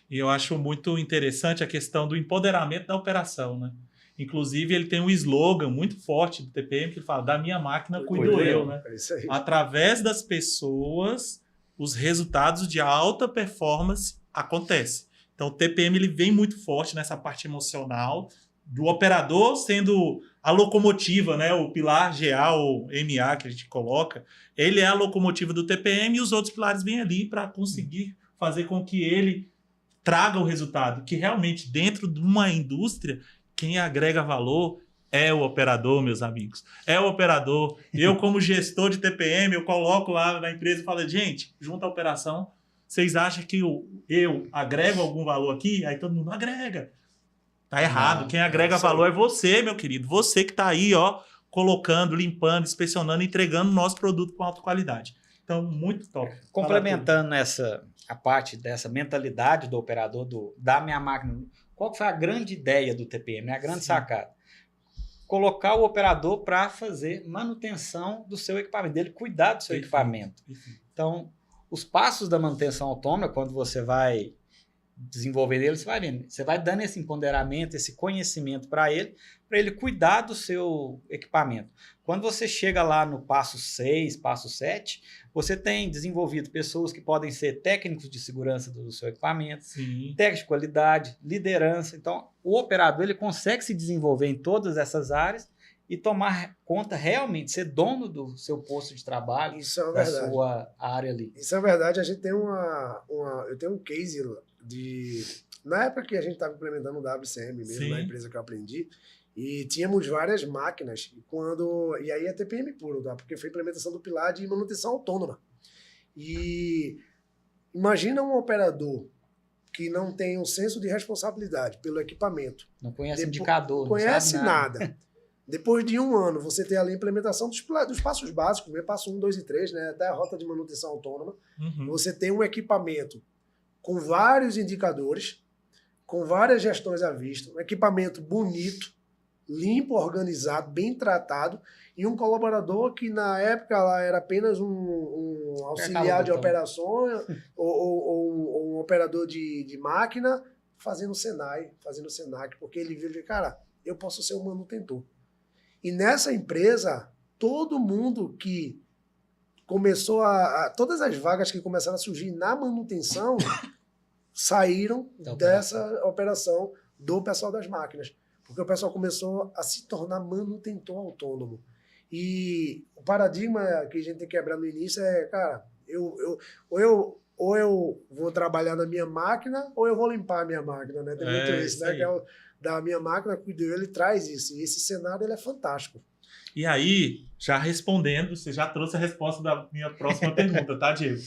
E eu acho muito interessante a questão do empoderamento da operação, né? Inclusive, ele tem um slogan muito forte do TPM que fala, da minha máquina cuido eu, né? É isso aí. Através das pessoas, os resultados de alta performance acontecem. Então, o TPM ele vem muito forte nessa parte emocional, do operador sendo a locomotiva, né? O pilar GA ou MA que a gente coloca, ele é a locomotiva do TPM e os outros pilares vêm ali para conseguir fazer com que ele traga o resultado, que realmente dentro de uma indústria, quem agrega valor é o operador, meus amigos. É o operador. Eu, como gestor de TPM, eu coloco lá na empresa e falo, gente, junto à operação, vocês acham que eu agrego algum valor aqui? Aí todo mundo agrega. Tá errado. Quem agrega valor é você, meu querido. Você que tá aí, ó, colocando, limpando, inspecionando, entregando o nosso produto com alta qualidade. Então, muito top. Complementando a parte dessa mentalidade do operador, da minha máquina, qual foi a grande ideia do TPM, né? A grande sacada? Colocar o operador para fazer manutenção do seu equipamento, dele cuidar do seu equipamento. Então, os passos da manutenção autônoma, quando você vai desenvolver ele, você vai vendo, você vai dando esse empoderamento, esse conhecimento para ele cuidar do seu equipamento. Quando você chega lá no passo 6, passo 7, você tem desenvolvido pessoas que podem ser técnicos de segurança do seu equipamento, técnicos de qualidade, liderança. Então, o operador ele consegue se desenvolver em todas essas áreas e tomar conta realmente, ser dono do seu posto de trabalho, Isso é uma da verdade. sua área ali. Isso é verdade. A gente tem eu tenho um case na época que a gente estava implementando o WCM mesmo, Sim. na empresa que eu aprendi, e tínhamos várias máquinas, e aí é TPM puro, tá? Porque foi a implementação do pilar de manutenção autônoma. E imagina um operador que não tem um senso de responsabilidade pelo equipamento, Não conhece Depo- indicador, não conhece sabe nada. Depois de um ano, você tem ali a implementação dos passos básicos, né? Passo 1, 2 e 3, né? Até a rota de manutenção autônoma. Uhum. Você tem um equipamento com vários indicadores, com várias gestões à vista, um equipamento bonito, limpo, organizado, bem tratado, e um colaborador que na época lá era apenas um auxiliar de botão. operações ou um operador de máquina fazendo Senai, fazendo Senac, porque ele viu, cara, eu posso ser um manutentor. E nessa empresa, todo mundo que começou todas as vagas que começaram a surgir na manutenção saíram Da dessa operação do pessoal das máquinas. Porque o pessoal começou a se tornar manutentor autônomo. E o paradigma que a gente tem que quebrar no início é, cara, ou eu vou trabalhar na minha máquina ou eu vou limpar a minha máquina, né? Tem muito isso, isso né? aí. Que é da minha máquina, cuido ele traz isso. E esse cenário ele é fantástico. E aí, já respondendo, você já trouxe a resposta da minha próxima pergunta, tá, Diego?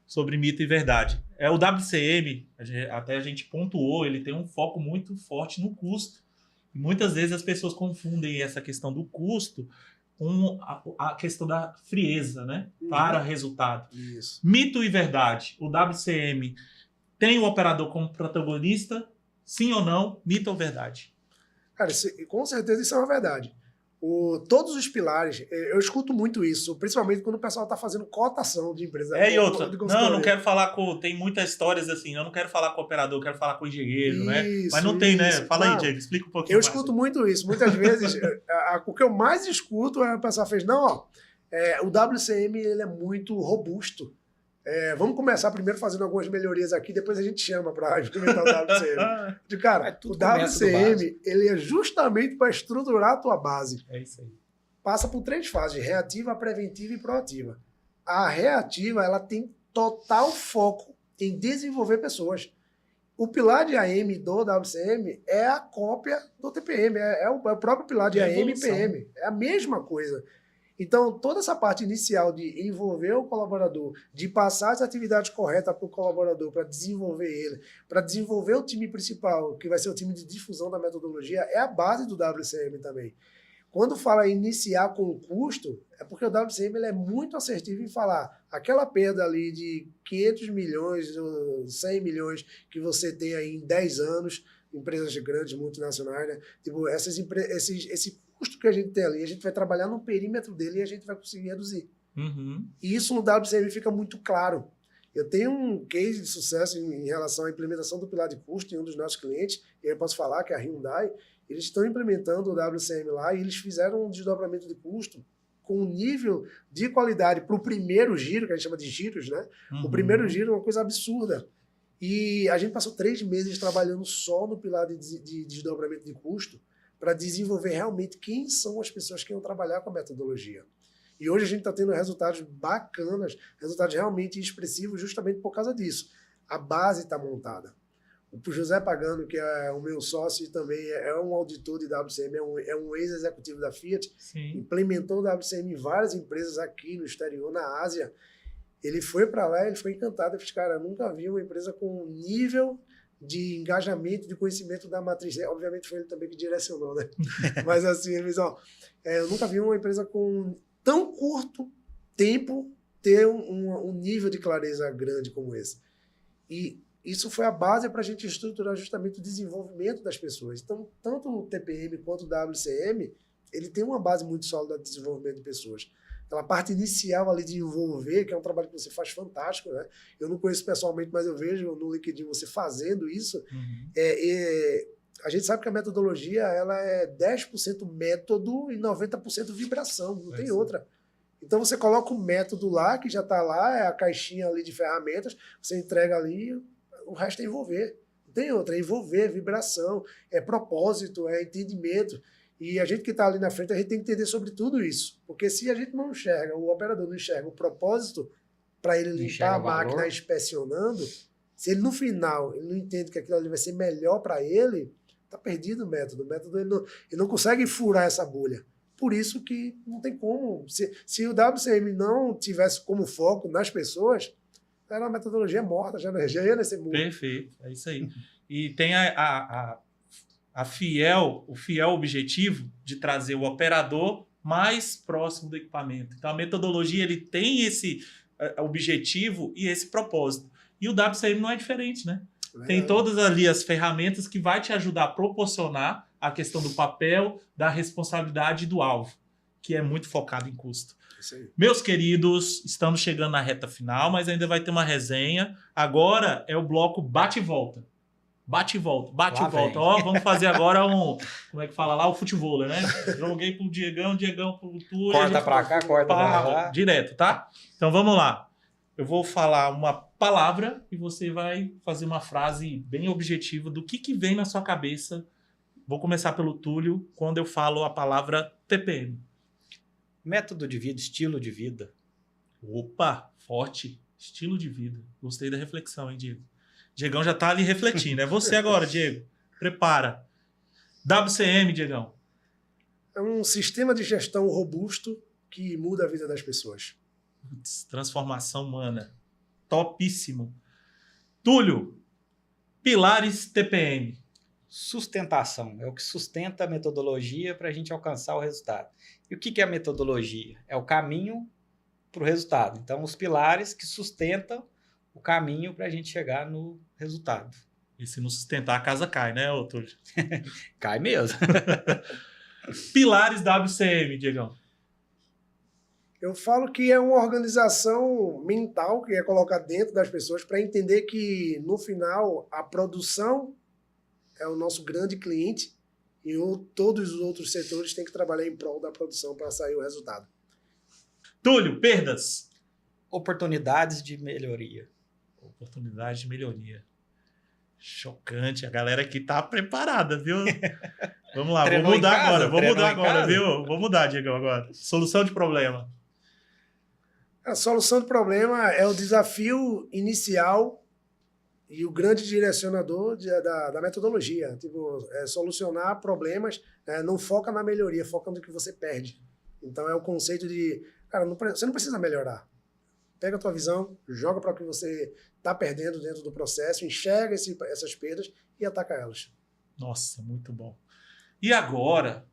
Sobre mito e verdade. O WCM, até a gente pontuou, ele tem um foco muito forte no custo. E muitas vezes as pessoas confundem essa questão do custo com a questão da frieza, né? Para resultado. Isso. Mito e verdade. O WCM tem o operador como protagonista? Sim ou não? Mito ou verdade? Cara, com certeza isso é uma verdade. Todos os pilares, eu escuto muito isso, principalmente quando o pessoal está fazendo cotação de empresa. E outra, de não consultoria. quero falar com... Tem muitas histórias assim, eu não quero falar com o operador, eu quero falar com o engenheiro, né? Isso, Mas não tem, né? isso. Fala aí, Não, Diego, explica um pouquinho Eu mais. escuto muito isso. Muitas vezes, o que eu mais escuto é o pessoal fez, não, ó, o WCM ele é muito robusto. Vamos começar primeiro fazendo algumas melhorias aqui, depois a gente chama para implementar o WCM. Cara, Mas tudo o começa do WCM ele é justamente para estruturar a tua base. É isso aí. Passa por 3 fases, reativa, preventiva e proativa. A reativa, ela tem total foco em desenvolver pessoas. O pilar de AM do WCM é a cópia do TPM, é o próprio pilar de É a AM e evolução. PM. É a mesma coisa. Então, toda essa parte inicial de envolver o colaborador, de passar as atividades corretas para o colaborador, para desenvolver ele, para desenvolver o time principal, que vai ser o time de difusão da metodologia, é a base do WCM também. Quando fala em iniciar com o custo, é porque o WCM ele é muito assertivo em falar aquela perda ali de 500 milhões, ou 100 milhões que você tem aí em 10 anos, empresas grandes, multinacionais, né? Tipo, esse custo que a gente tem ali, a gente vai trabalhar no perímetro dele e a gente vai conseguir reduzir. Uhum. E isso no WCM fica muito claro. Eu tenho um case de sucesso em relação à implementação do pilar de custo em um dos nossos clientes, e eu posso falar que é a Hyundai. Eles estão implementando o WCM lá e eles fizeram um desdobramento de custo com um nível de qualidade para o primeiro giro, que a gente chama de giros, né? Uhum. O primeiro giro é uma coisa absurda. E a gente passou 3 meses trabalhando só no pilar de desdobramento de custo para desenvolver realmente quem são as pessoas que vão trabalhar com a metodologia. E hoje a gente está tendo resultados bacanas, resultados realmente expressivos justamente por causa disso. A base está montada. O José Pagano, que é o meu sócio e também é um auditor de WCM, é um ex-executivo da Fiat, Sim. implementou o WCM em várias empresas aqui no exterior, na Ásia. Ele foi para lá e ele foi encantado. Ele disse, cara, eu nunca vi uma empresa com um nível de engajamento, de conhecimento da matriz. Obviamente foi ele também que direcionou, né? Mas assim, ele disse, eu nunca vi uma empresa com tão curto tempo ter um nível de clareza grande como esse. E isso foi a base para a gente estruturar justamente o desenvolvimento das pessoas. Então, tanto o TPM quanto o WCM, ele tem uma base muito sólida de desenvolvimento de pessoas. Aquela parte inicial ali de envolver, que é um trabalho que você faz fantástico, né? Eu não conheço pessoalmente, mas eu vejo no LinkedIn você fazendo isso. Uhum. A gente sabe que a metodologia ela é 10% método e 90% vibração, não tem outra. Então você coloca o método lá, que já está lá, é a caixinha ali de ferramentas, você entrega ali, o resto é envolver. Não tem outra, é envolver, vibração, é propósito, é entendimento. E a gente que está ali na frente, a gente tem que entender sobre tudo isso. Porque se a gente não enxerga, o operador não enxerga o propósito para ele limpar a máquina inspecionando, se ele no final ele não entende que aquilo ali vai ser melhor para ele, está perdido o método. O método ele não consegue furar essa bolha. Por isso que não tem como. Se o WCM não tivesse como foco nas pessoas, era uma metodologia morta, já ia nesse mundo. Perfeito, é isso aí. E tem o fiel objetivo de trazer o operador mais próximo do equipamento. Então, a metodologia ele tem esse objetivo e esse propósito. E o WCM não é diferente, né? Tem todas ali as ferramentas que vai te ajudar a proporcionar a questão do papel, da responsabilidade e do alvo, que é muito focado em custo. Meus queridos, estamos chegando na reta final, mas ainda vai ter uma resenha. Agora é o bloco bate e volta. Bate e volta, bate e volta. Ó, vamos fazer agora como é que fala lá? O futebol, né? Joguei pro Diegão pro Túlio. Corta pra cá, corta pra lá. Direto, tá? Então vamos lá. Eu vou falar uma palavra e você vai fazer uma frase bem objetiva do que vem na sua cabeça. Vou começar pelo Túlio, quando eu falo a palavra TPM. Método de vida, estilo de vida. Opa, forte. Estilo de vida. Gostei da reflexão, hein, Diego? Diegão já tá ali refletindo. É você agora, Diego. Prepara. WCM, Diegão. É um sistema de gestão robusto que muda a vida das pessoas. Transformação humana. Topíssimo. Túlio, pilares TPM. Sustentação. É o que sustenta a metodologia para a gente alcançar o resultado. E o que é a metodologia? É o caminho para o resultado. Então, os pilares que sustentam o caminho para a gente chegar no resultado. E se não sustentar, a casa cai, né, Túlio? Cai mesmo. Pilares WCM, Diegão. Eu falo que é uma organização mental que é colocar dentro das pessoas para entender que, no final, a produção é o nosso grande cliente e todos os outros setores têm que trabalhar em prol da produção para sair o resultado. Túlio, perdas. Oportunidades de melhoria. Oportunidade de melhoria. Chocante. A galera aqui tá preparada, viu? Vamos lá, vou mudar agora, viu? Vou mudar, Diego, agora. Solução de problema. A solução de problema é o desafio inicial e o grande direcionador da metodologia. Tipo, solucionar problemas, não foca na melhoria, foca no que você perde. Então é o conceito de, cara, você não precisa melhorar. Pega a tua visão, joga para o que você está perdendo dentro do processo, enxerga essas perdas e ataca elas. Nossa, muito bom. E agora,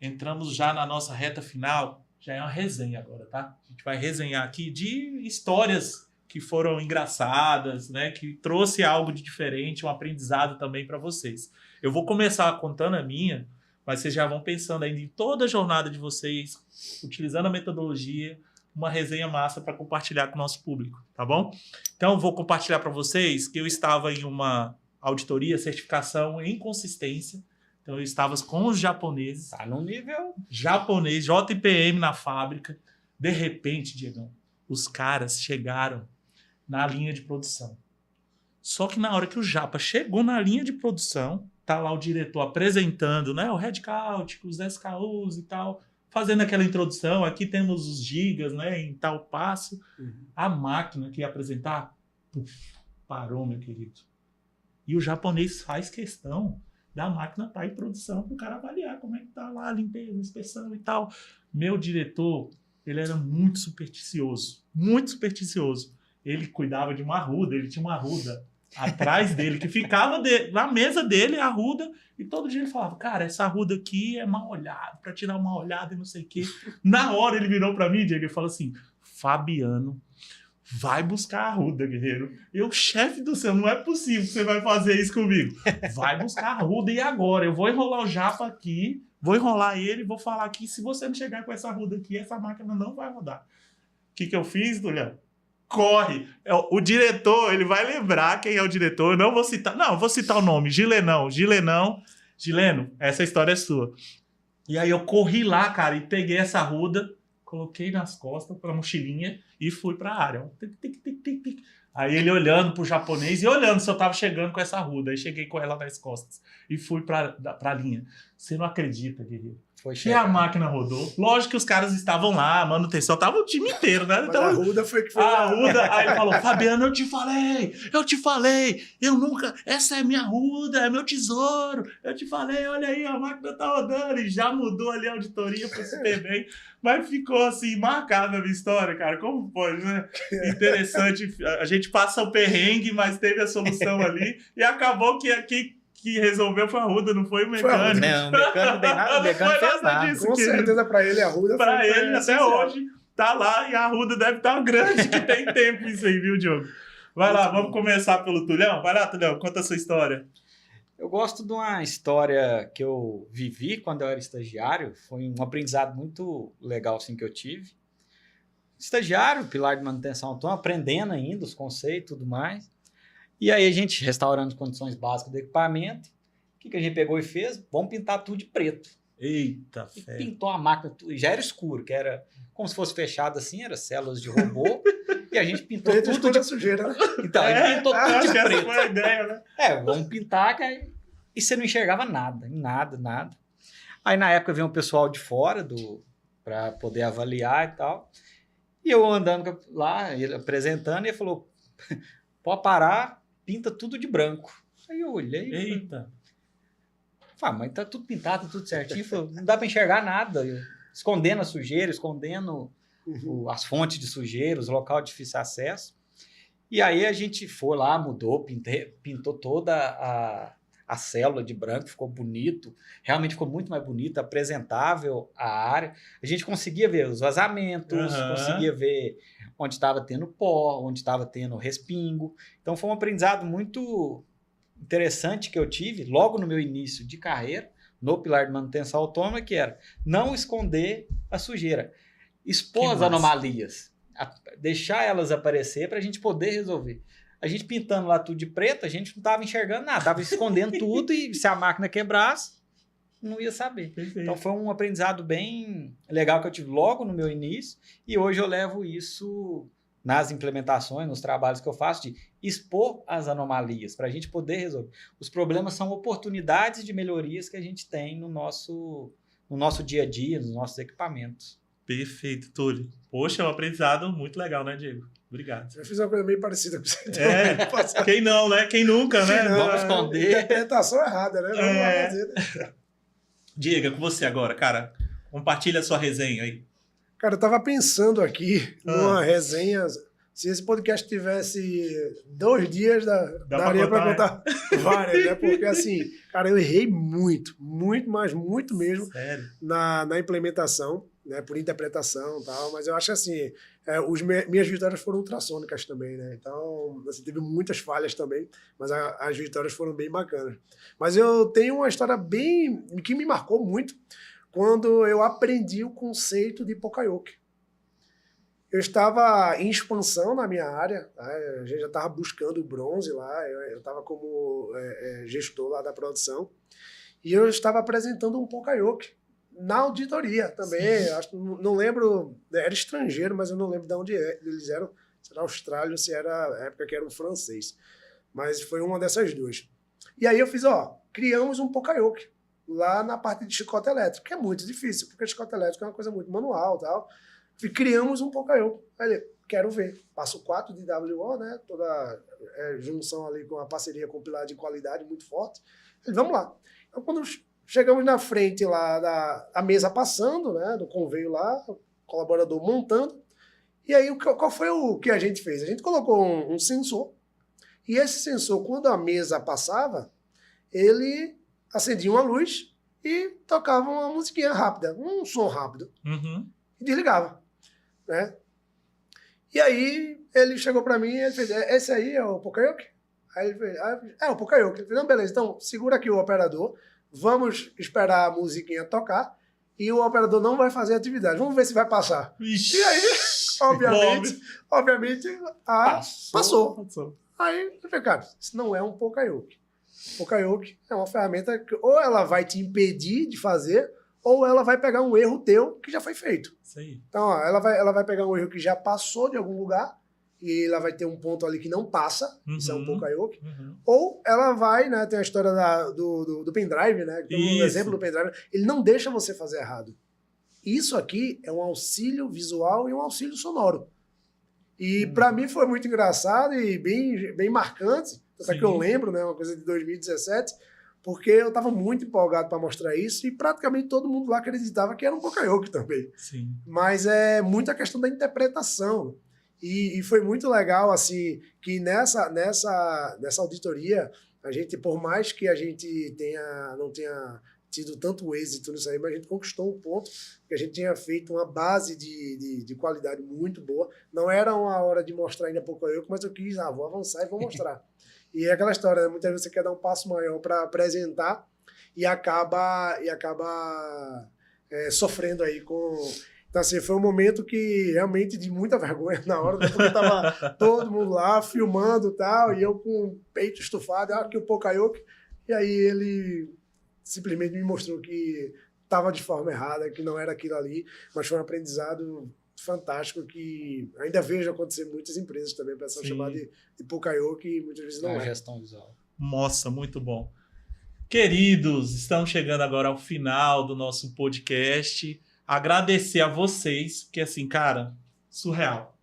entramos já na nossa reta final, já é uma resenha agora, tá? A gente vai resenhar aqui de histórias que foram engraçadas, né? Que trouxe algo de diferente, um aprendizado também para vocês. Eu vou começar contando a minha, mas vocês já vão pensando ainda em toda a jornada de vocês, utilizando a metodologia, uma resenha massa para compartilhar com o nosso público, tá bom? Então, vou compartilhar para vocês que eu estava em uma auditoria, certificação em consistência. Então, eu estava com os japoneses. Tá no nível japonês, JPM na fábrica. De repente, Diegão, os caras chegaram na linha de produção. Só que na hora que o japa chegou na linha de produção, tá lá o diretor apresentando, né, o headcount, os SKUs e tal, fazendo aquela introdução, aqui temos os gigas, né, em tal passo. A máquina que ia apresentar, parou, meu querido. E o japonês faz questão da máquina estar em produção para o cara avaliar como é que tá lá a limpeza, a inspeção e tal. Meu diretor, ele era muito supersticioso, muito supersticioso. Ele cuidava de uma arruda, ele tinha uma arruda atrás dele, que ficava na mesa dele, a arruda, e todo dia ele falava, cara, essa arruda aqui é mal olhada, para tirar uma olhada e não sei o quê. Na hora ele virou para mim, Diego, e falou assim, Fabiano, vai buscar a arruda, guerreiro. Eu, chefe do céu, não é possível que você vai fazer isso comigo. Vai buscar a arruda e agora? Eu vou enrolar o japa aqui, vou enrolar ele, vou falar aqui, se você não chegar com essa arruda aqui, essa máquina não vai rodar. O que eu fiz, Julião? Corre. O diretor, ele vai lembrar quem é o diretor. Eu não vou citar. Não, vou citar o nome. Gilenão. Gileno, essa história é sua. E aí eu corri lá, cara, e peguei essa arruda, coloquei nas costas, pra mochilinha e fui pra área. Tic, tic, tic, tic, tic. Aí ele olhando pro japonês e olhando se eu tava chegando com essa arruda. Aí cheguei com ela nas costas e fui pra linha. Você não acredita, guerreiro? Foi E a chegar. máquina rodou. Lógico que os caras estavam lá, a manutenção, tava o time inteiro, né? Mas Então, a Arruda foi que foi. a Arruda, aí ele falou, Fabiano, eu te falei, eu nunca, essa é minha Arruda, é meu tesouro, eu te falei, olha aí, a máquina tá rodando, e já mudou ali a auditoria pro super bem, mas ficou assim, marcado na minha história, cara, como pode, né? Interessante, a gente passa o perrengue, mas teve a solução ali, e acabou que resolveu foi a Arruda, não foi o Foi a Arruda. mecânico. Não, o mecânico não tem nada, o mecânico Foi fez nada nada. disso. Com querido. certeza pra ele a Arruda Pra foi ele, até essencial. hoje, tá lá e a Arruda deve estar grande, que tem tempo isso aí, viu, Diogo? Vai lá, vamos começar pelo Tulhão? Vai lá, Tulhão, conta a sua história. Eu gosto de uma história que eu vivi quando eu era estagiário. Foi um aprendizado muito legal assim, que eu tive. Estagiário, pilar de manutenção autônoma, aprendendo ainda os conceitos e tudo mais. E aí a gente, restaurando as condições básicas do equipamento, o que a gente pegou e fez? Vamos pintar tudo de preto. Eita, E fé. pintou a máquina, já era escuro, que era como se fosse fechado assim, era células de robô. E a gente pintou Preto tudo esconde de... a sujeira, né? Então, a gente pintou tudo acho de que essa preto. foi a ideia, né? Vamos pintar, e você não enxergava nada, nada. Aí na época veio um pessoal de fora para poder avaliar e tal. E eu andando lá, ele apresentando, e ele falou: pode parar, pinta tudo de branco. Aí eu olhei e falei, Eita. mas tá tudo pintado, tudo certinho. Falei, não dá para enxergar nada. Escondendo a sujeira, escondendo as fontes de sujeira, os locais de difícil acesso. E aí a gente foi lá, mudou, pintou toda a célula de branco, ficou bonito, realmente ficou muito mais bonito, apresentável a área. A gente conseguia ver os vazamentos, conseguia ver onde estava tendo pó, onde estava tendo respingo. Então foi um aprendizado muito interessante que eu tive logo no meu início de carreira, no pilar de manutenção autônoma, que era não esconder a sujeira, expor as anomalias, deixar elas aparecer para a gente poder resolver. A gente pintando lá tudo de preto, a gente não estava enxergando nada, estava escondendo tudo e se a máquina quebrasse, não ia saber. Perfeito. Então foi um aprendizado bem legal que eu tive logo no meu início e hoje eu levo isso nas implementações, nos trabalhos que eu faço, de expor as anomalias para a gente poder resolver. Os problemas são oportunidades de melhorias que a gente tem no nosso dia a dia, nos nossos equipamentos. Perfeito, Túlio. Poxa, é um aprendizado muito legal, né, Diego? Obrigado. Eu fiz uma coisa meio parecida com você. Quem não, né? Quem nunca, né? Não, Vamos esconder. Interpretação errada, né? Vamos lá fazer, né? Diego, é com você agora, cara. Compartilha a sua resenha aí. Cara, eu tava pensando aqui numa resenha. Se esse podcast tivesse 2 dias, daria pra contar várias, né? Porque assim, cara, eu errei muito, mas muito mesmo Sério? na implementação, né? Por interpretação e tal. Mas eu acho assim, minhas vitórias foram ultrassônicas também, né? Então, assim, teve muitas falhas também, mas as vitórias foram bem bacanas. Mas eu tenho uma história que me marcou muito quando eu aprendi o conceito de Poka-yoke. Eu estava em expansão na minha área, tá? A gente já estava buscando o bronze lá, eu estava como gestor lá da produção, e eu estava apresentando um Poka-yoke na auditoria também. Acho, não lembro, era estrangeiro, mas eu não lembro de onde eles eram, se era Austrália ou se era a época que era um francês, mas foi uma dessas duas. E aí eu fiz, criamos um Poka-yoke lá na parte de chicote elétrico, que é muito difícil, porque chicote elétrico é uma coisa muito manual e tal. Criamos um Poka-yoke. Aí, quero ver. Passo 4 de WO, né? Toda junção ali com a parceria com o pilar de qualidade muito forte. Aí, vamos lá. Então, quando chegamos na frente lá a mesa passando, né? Do conveio lá, o colaborador montando. E aí, qual foi o que a gente fez? A gente colocou um sensor. E esse sensor, quando a mesa passava, ele acendia uma luz e tocava uma musiquinha rápida, um som rápido. E desligava. Né? E aí ele chegou para mim e ele fez, esse aí é o Poka-yoke? Aí ele fez, o Poka-yoke. Ele fez, não, beleza, então segura aqui o operador, vamos esperar a musiquinha tocar e o operador não vai fazer atividade, vamos ver se vai passar. Ixi, e aí, obviamente passou. Aí eu falei, cara, isso não é um Poka-yoke. Poka-yoke é uma ferramenta que ou ela vai te impedir de fazer, ou ela vai pegar um erro teu que já foi feito. Isso aí. Então, ó, ela vai pegar um erro que já passou de algum lugar, e ela vai ter um ponto ali que não passa, isso é um Pokayoke. Ou ela vai, né, tem a história do pendrive, né, tem um exemplo do pendrive, ele não deixa você fazer errado. Isso aqui é um auxílio visual e um auxílio sonoro. E para mim foi muito engraçado e bem marcante, até que eu lembro, né, uma coisa de 2017, porque eu estava muito empolgado para mostrar isso e praticamente todo mundo lá acreditava que era um Pokayoke também. Sim. Mas é muito a questão da interpretação. E foi muito legal, assim, que nessa auditoria, a gente, por mais que a gente não tenha tido tanto êxito nisso aí, mas a gente conquistou um ponto que a gente tinha feito uma base de qualidade muito boa. Não era uma hora de mostrar ainda Pokayoke, mas eu quis, vou avançar e vou mostrar. E é aquela história, né? Muitas vezes você quer dar um passo maior para apresentar e acaba sofrendo aí com... Então, assim, foi um momento que realmente de muita vergonha na hora, porque tava todo mundo lá filmando e tal, e eu com o peito estufado, aqui o Pokayoke, e aí ele simplesmente me mostrou que estava de forma errada, que não era aquilo ali, mas foi um aprendizado fantástico que ainda vejo acontecer em muitas empresas também, o pessoal chamar de Pokayoke e muitas vezes não é. Gestão visual. Nossa, muito bom. Queridos, estamos chegando agora ao final do nosso podcast. Agradecer a vocês, porque assim, cara, surreal.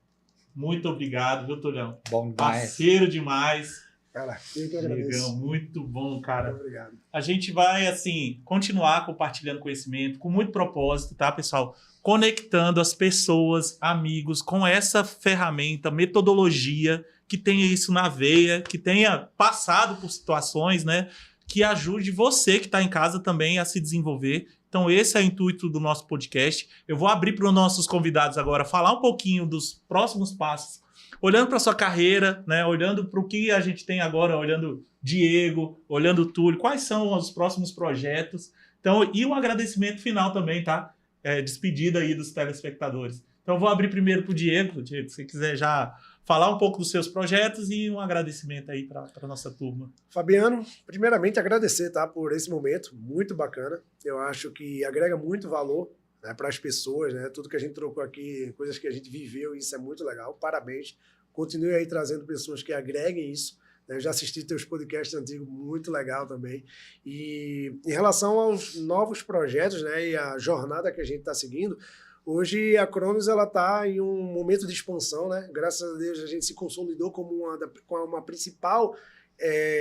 Muito obrigado, viu, Tulhão? Bom demais. Parceiro demais. Cara, eu que agradeço. Legal, muito bom, cara. Muito obrigado. A gente vai, assim, continuar compartilhando conhecimento com muito propósito, tá, pessoal? Conectando as pessoas, amigos, com essa ferramenta, metodologia, que tenha isso na veia, que tenha passado por situações, né? Que ajude você que está em casa também a se desenvolver. Então, esse é o intuito do nosso podcast. Eu vou abrir para os nossos convidados agora falar um pouquinho dos próximos passos, olhando para a sua carreira, né? Olhando para o que a gente tem agora, olhando Diego, olhando Túlio, quais são os próximos projetos. Então, e um agradecimento final também, tá? Despedida aí dos telespectadores. Então, eu vou abrir primeiro para o Diego. Diego, se você quiser já falar um pouco dos seus projetos e um agradecimento aí para a nossa turma. Fabiano, primeiramente agradecer, tá, por esse momento, muito bacana. Eu acho que agrega muito valor, né, para as pessoas, né, tudo que a gente trocou aqui, coisas que a gente viveu, isso é muito legal, parabéns. Continue aí trazendo pessoas que agreguem isso. Eu já assisti teus podcasts antigos, muito legal também. E em relação aos novos projetos, né, e a jornada que a gente está seguindo, hoje a Cronos está em um momento de expansão, né? Graças a Deus a gente se consolidou como uma principal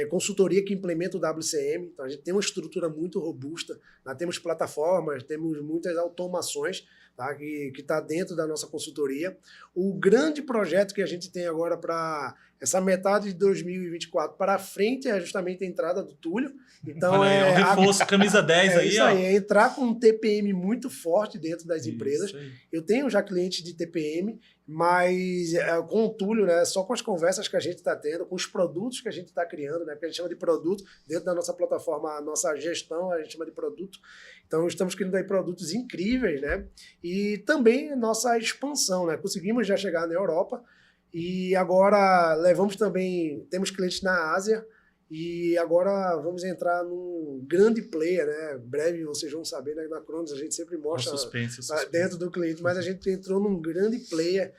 consultoria que implementa o WCM. Então a gente tem uma estrutura muito robusta, né? Temos plataformas, temos muitas automações, tá? Que está dentro da nossa consultoria. O grande projeto que a gente tem agora para essa metade de 2024 para frente é justamente a entrada do Túlio. Então olha aí, um reforço, camisa 10 aí, isso ó. aí, é entrar com um TPM muito forte dentro das empresas. Eu tenho já clientes de TPM, mas com o Túlio, né, só com as conversas que a gente está tendo, com os produtos que a gente está criando, né, porque a gente chama de produto, dentro da nossa plataforma, a nossa gestão, a gente chama de produto. Então, estamos criando aí produtos incríveis, né? E também nossa expansão, né? Conseguimos já chegar na Europa e agora temos clientes na Ásia, e agora vamos entrar num grande player, né? Breve vocês vão saber, né? Na Cronos a gente sempre mostra suspense. dentro do cliente, mas a gente entrou num grande player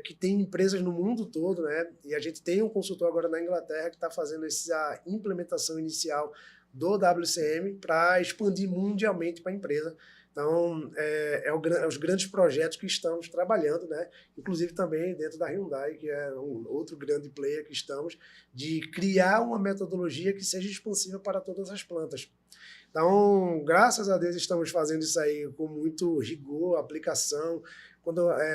que tem empresas no mundo todo, né? E a gente tem um consultor agora na Inglaterra que está fazendo essa implementação inicial do WCM para expandir mundialmente para a empresa. Então, os grandes projetos que estamos trabalhando, né? Inclusive também dentro da Hyundai, que é um outro grande player que estamos, de criar uma metodologia que seja expansiva para todas as plantas. Então, graças a Deus, estamos fazendo isso aí com muito rigor, aplicação,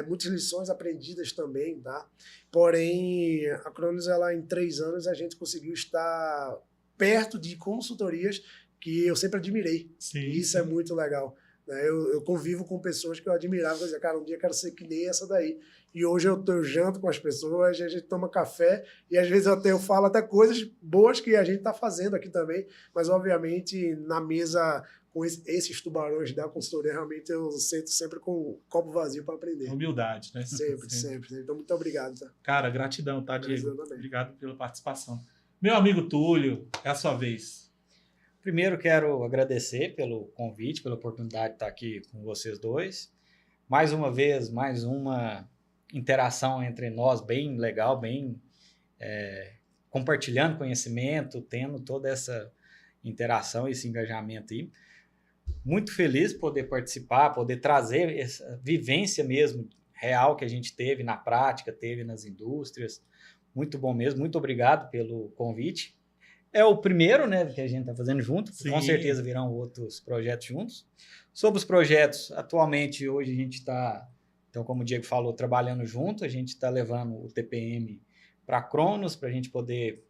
muitas lições aprendidas também, tá? Porém, a Cronos, em 3 anos, a gente conseguiu estar perto de consultorias que eu sempre admirei. Sim, e isso é muito legal. Eu convivo com pessoas que eu admirava, eu dizia, cara, um dia eu quero ser que nem essa daí. E hoje eu janto com as pessoas, a gente toma café, e às vezes eu falo até coisas boas que a gente está fazendo aqui também, mas obviamente na mesa com esses tubarões da consultoria, realmente eu sento sempre com o copo vazio para aprender. Humildade, né? Sempre. Então, muito obrigado. Tá? Cara, gratidão, tá, Diego? Obrigado pela participação. Meu amigo Túlio, é a sua vez. Primeiro, quero agradecer pelo convite, pela oportunidade de estar aqui com vocês dois. Mais uma vez, mais uma interação entre nós bem legal, bem compartilhando conhecimento, tendo toda essa interação, esse engajamento aí. Muito feliz de poder participar, poder trazer essa vivência mesmo real que a gente teve na prática, teve nas indústrias. Muito bom mesmo, muito obrigado pelo convite. É o primeiro, né, que a gente está fazendo junto. Sim. Com certeza virão outros projetos juntos. Sobre os projetos, atualmente, hoje a gente está, então, como o Diego falou, trabalhando junto. A gente está levando o TPM para a Cronos, para a gente poder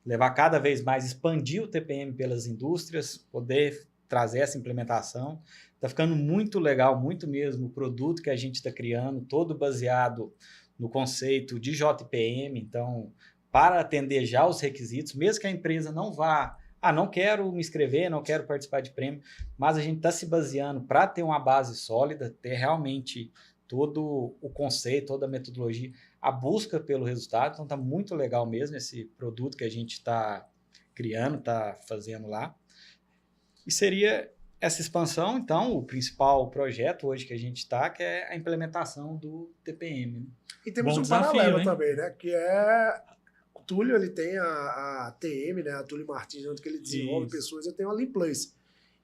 levar cada vez mais, expandir o TPM pelas indústrias, poder trazer essa implementação. Está ficando muito legal, muito mesmo, o produto que a gente está criando, todo baseado no conceito de JPM. Então, para atender já os requisitos, mesmo que a empresa não vá, não quero me inscrever, não quero participar de prêmio, mas a gente está se baseando para ter uma base sólida, ter realmente todo o conceito, toda a metodologia, a busca pelo resultado. Então, está muito legal mesmo esse produto que a gente está criando, está fazendo lá. E seria essa expansão, então, o principal projeto hoje que a gente está, que é a implementação do TPM. Né? E temos Bom um desafio, paralelo hein? também, né? Que é o Túlio, ele tem a TM, né? A Túlio Martins, onde que ele desenvolve Isso. pessoas. Eu tenho a Lean Plus.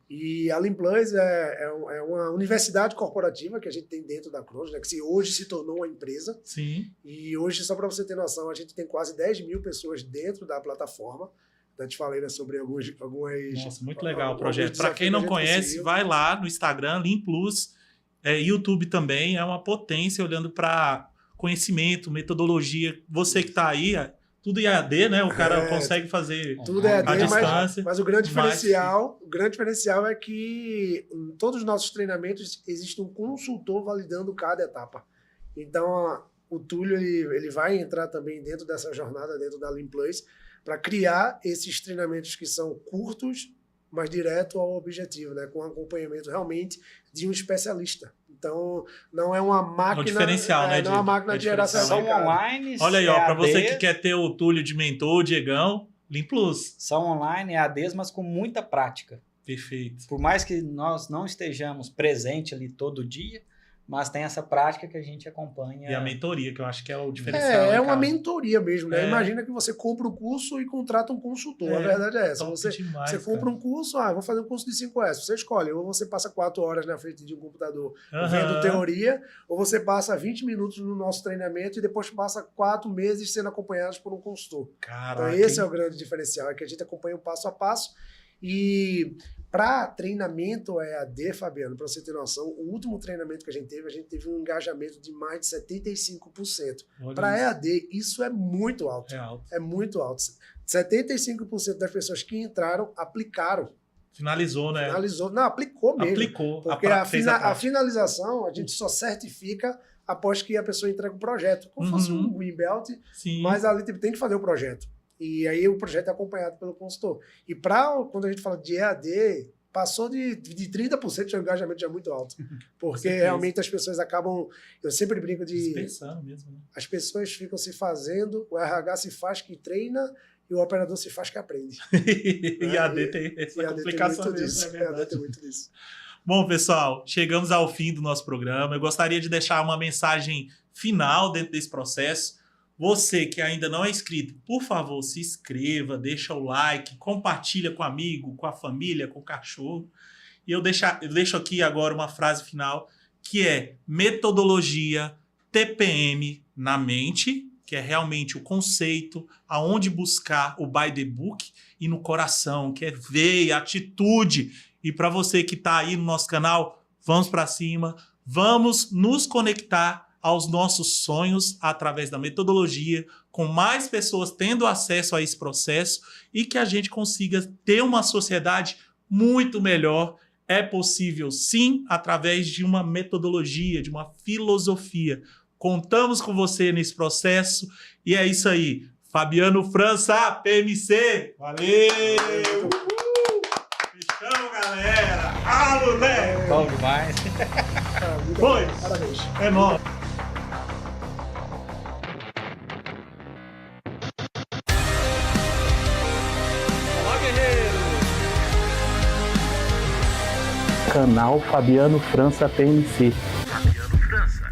E a Lean Plus é uma universidade corporativa que a gente tem dentro da Cronos, né? Que hoje se tornou uma empresa. Sim. E hoje, só para você ter noção, a gente tem quase 10 mil pessoas dentro da plataforma. Eu te falei, né, sobre algumas... Nossa, muito legal o alguns projeto. Para quem desafios não que a gente conhece, conseguiu. vai lá no Instagram, Lean Plus, YouTube também, é uma potência olhando para conhecimento, metodologia. Você que está aí, tudo em AD, né? O cara consegue fazer Tudo é à AD, distância. mas o grande diferencial é que em todos os nossos treinamentos existe um consultor validando cada etapa. Então, o Túlio ele vai entrar também dentro dessa jornada, dentro da Lean Plus, para criar esses treinamentos que são curtos, mas direto ao objetivo, né? Com acompanhamento realmente de um especialista. Então, não é uma máquina... É um diferencial, né? Não é uma máquina de gerar São certificado. online, Olha aí, ó, para EAD, você que quer ter o Túlio de mentor, o Diegão, Lean Plus. São online, EADs, mas com muita prática. Perfeito. Por mais que nós não estejamos presentes ali todo dia, mas tem essa prática que a gente acompanha. E a mentoria, que eu acho que é o diferencial. É né, uma cara? mentoria mesmo, né? É. Imagina que você compra o curso e contrata um consultor. A É, verdade é essa. top Você demais, compra cara. um curso, vou fazer um curso de 5S. Você escolhe, ou você passa 4 horas na frente de um computador Aham. vendo teoria, ou você passa 20 minutos no nosso treinamento e depois passa 4 meses sendo acompanhados por um consultor. Caraca, Então esse é hein? o grande diferencial, é que a gente acompanha o passo a passo. E para treinamento EAD, Fabiano, para você ter noção, o último treinamento que a gente teve um engajamento de mais de 75%. Olha Para isso. EAD, isso é muito alto. É alto. É muito alto. 75% das pessoas que entraram aplicaram. Finalizou, né? Finalizou. Não, aplicou mesmo. Aplicou. Porque fez a a prática. finalização a gente só certifica após que a pessoa entrega o projeto. Como fosse Uhum. um Greenbelt, Sim. mas ali tem que fazer o projeto. E aí o projeto é acompanhado pelo consultor. E quando a gente fala de EAD, passou de 30% de engajamento já é muito alto. Porque certeza. realmente as pessoas acabam... Eu sempre brinco de... Dispensando mesmo, né? As pessoas ficam se fazendo, o RH se faz que treina e o operador se faz que aprende. E a AD tem essa E a AD tem complicação muito mesmo, disso. é A AD verdade. tem muito disso. Bom, pessoal, chegamos ao fim do nosso programa. Eu gostaria de deixar uma mensagem final dentro desse processo. Você que ainda não é inscrito, por favor, se inscreva, deixa o like, compartilha com amigo, com a família, com o cachorro. E eu deixo aqui agora uma frase final, que é metodologia TPM na mente, que é realmente o conceito, aonde buscar o by the book, e no coração, que é veia, atitude. E para você que está aí no nosso canal, vamos para cima, vamos nos conectar aos nossos sonhos através da metodologia, com mais pessoas tendo acesso a esse processo e que a gente consiga ter uma sociedade muito melhor. É possível, sim, através de uma metodologia, de uma filosofia. Contamos com você nesse processo e é isso aí. Fabiano França, PMC. Valeu! Fechamos, galera! Alô, né? Bom demais. Muito Foi. bom. Parabéns. É nóis. Olá, guerreiro! canal Fabiano França PMC. Fabiano França.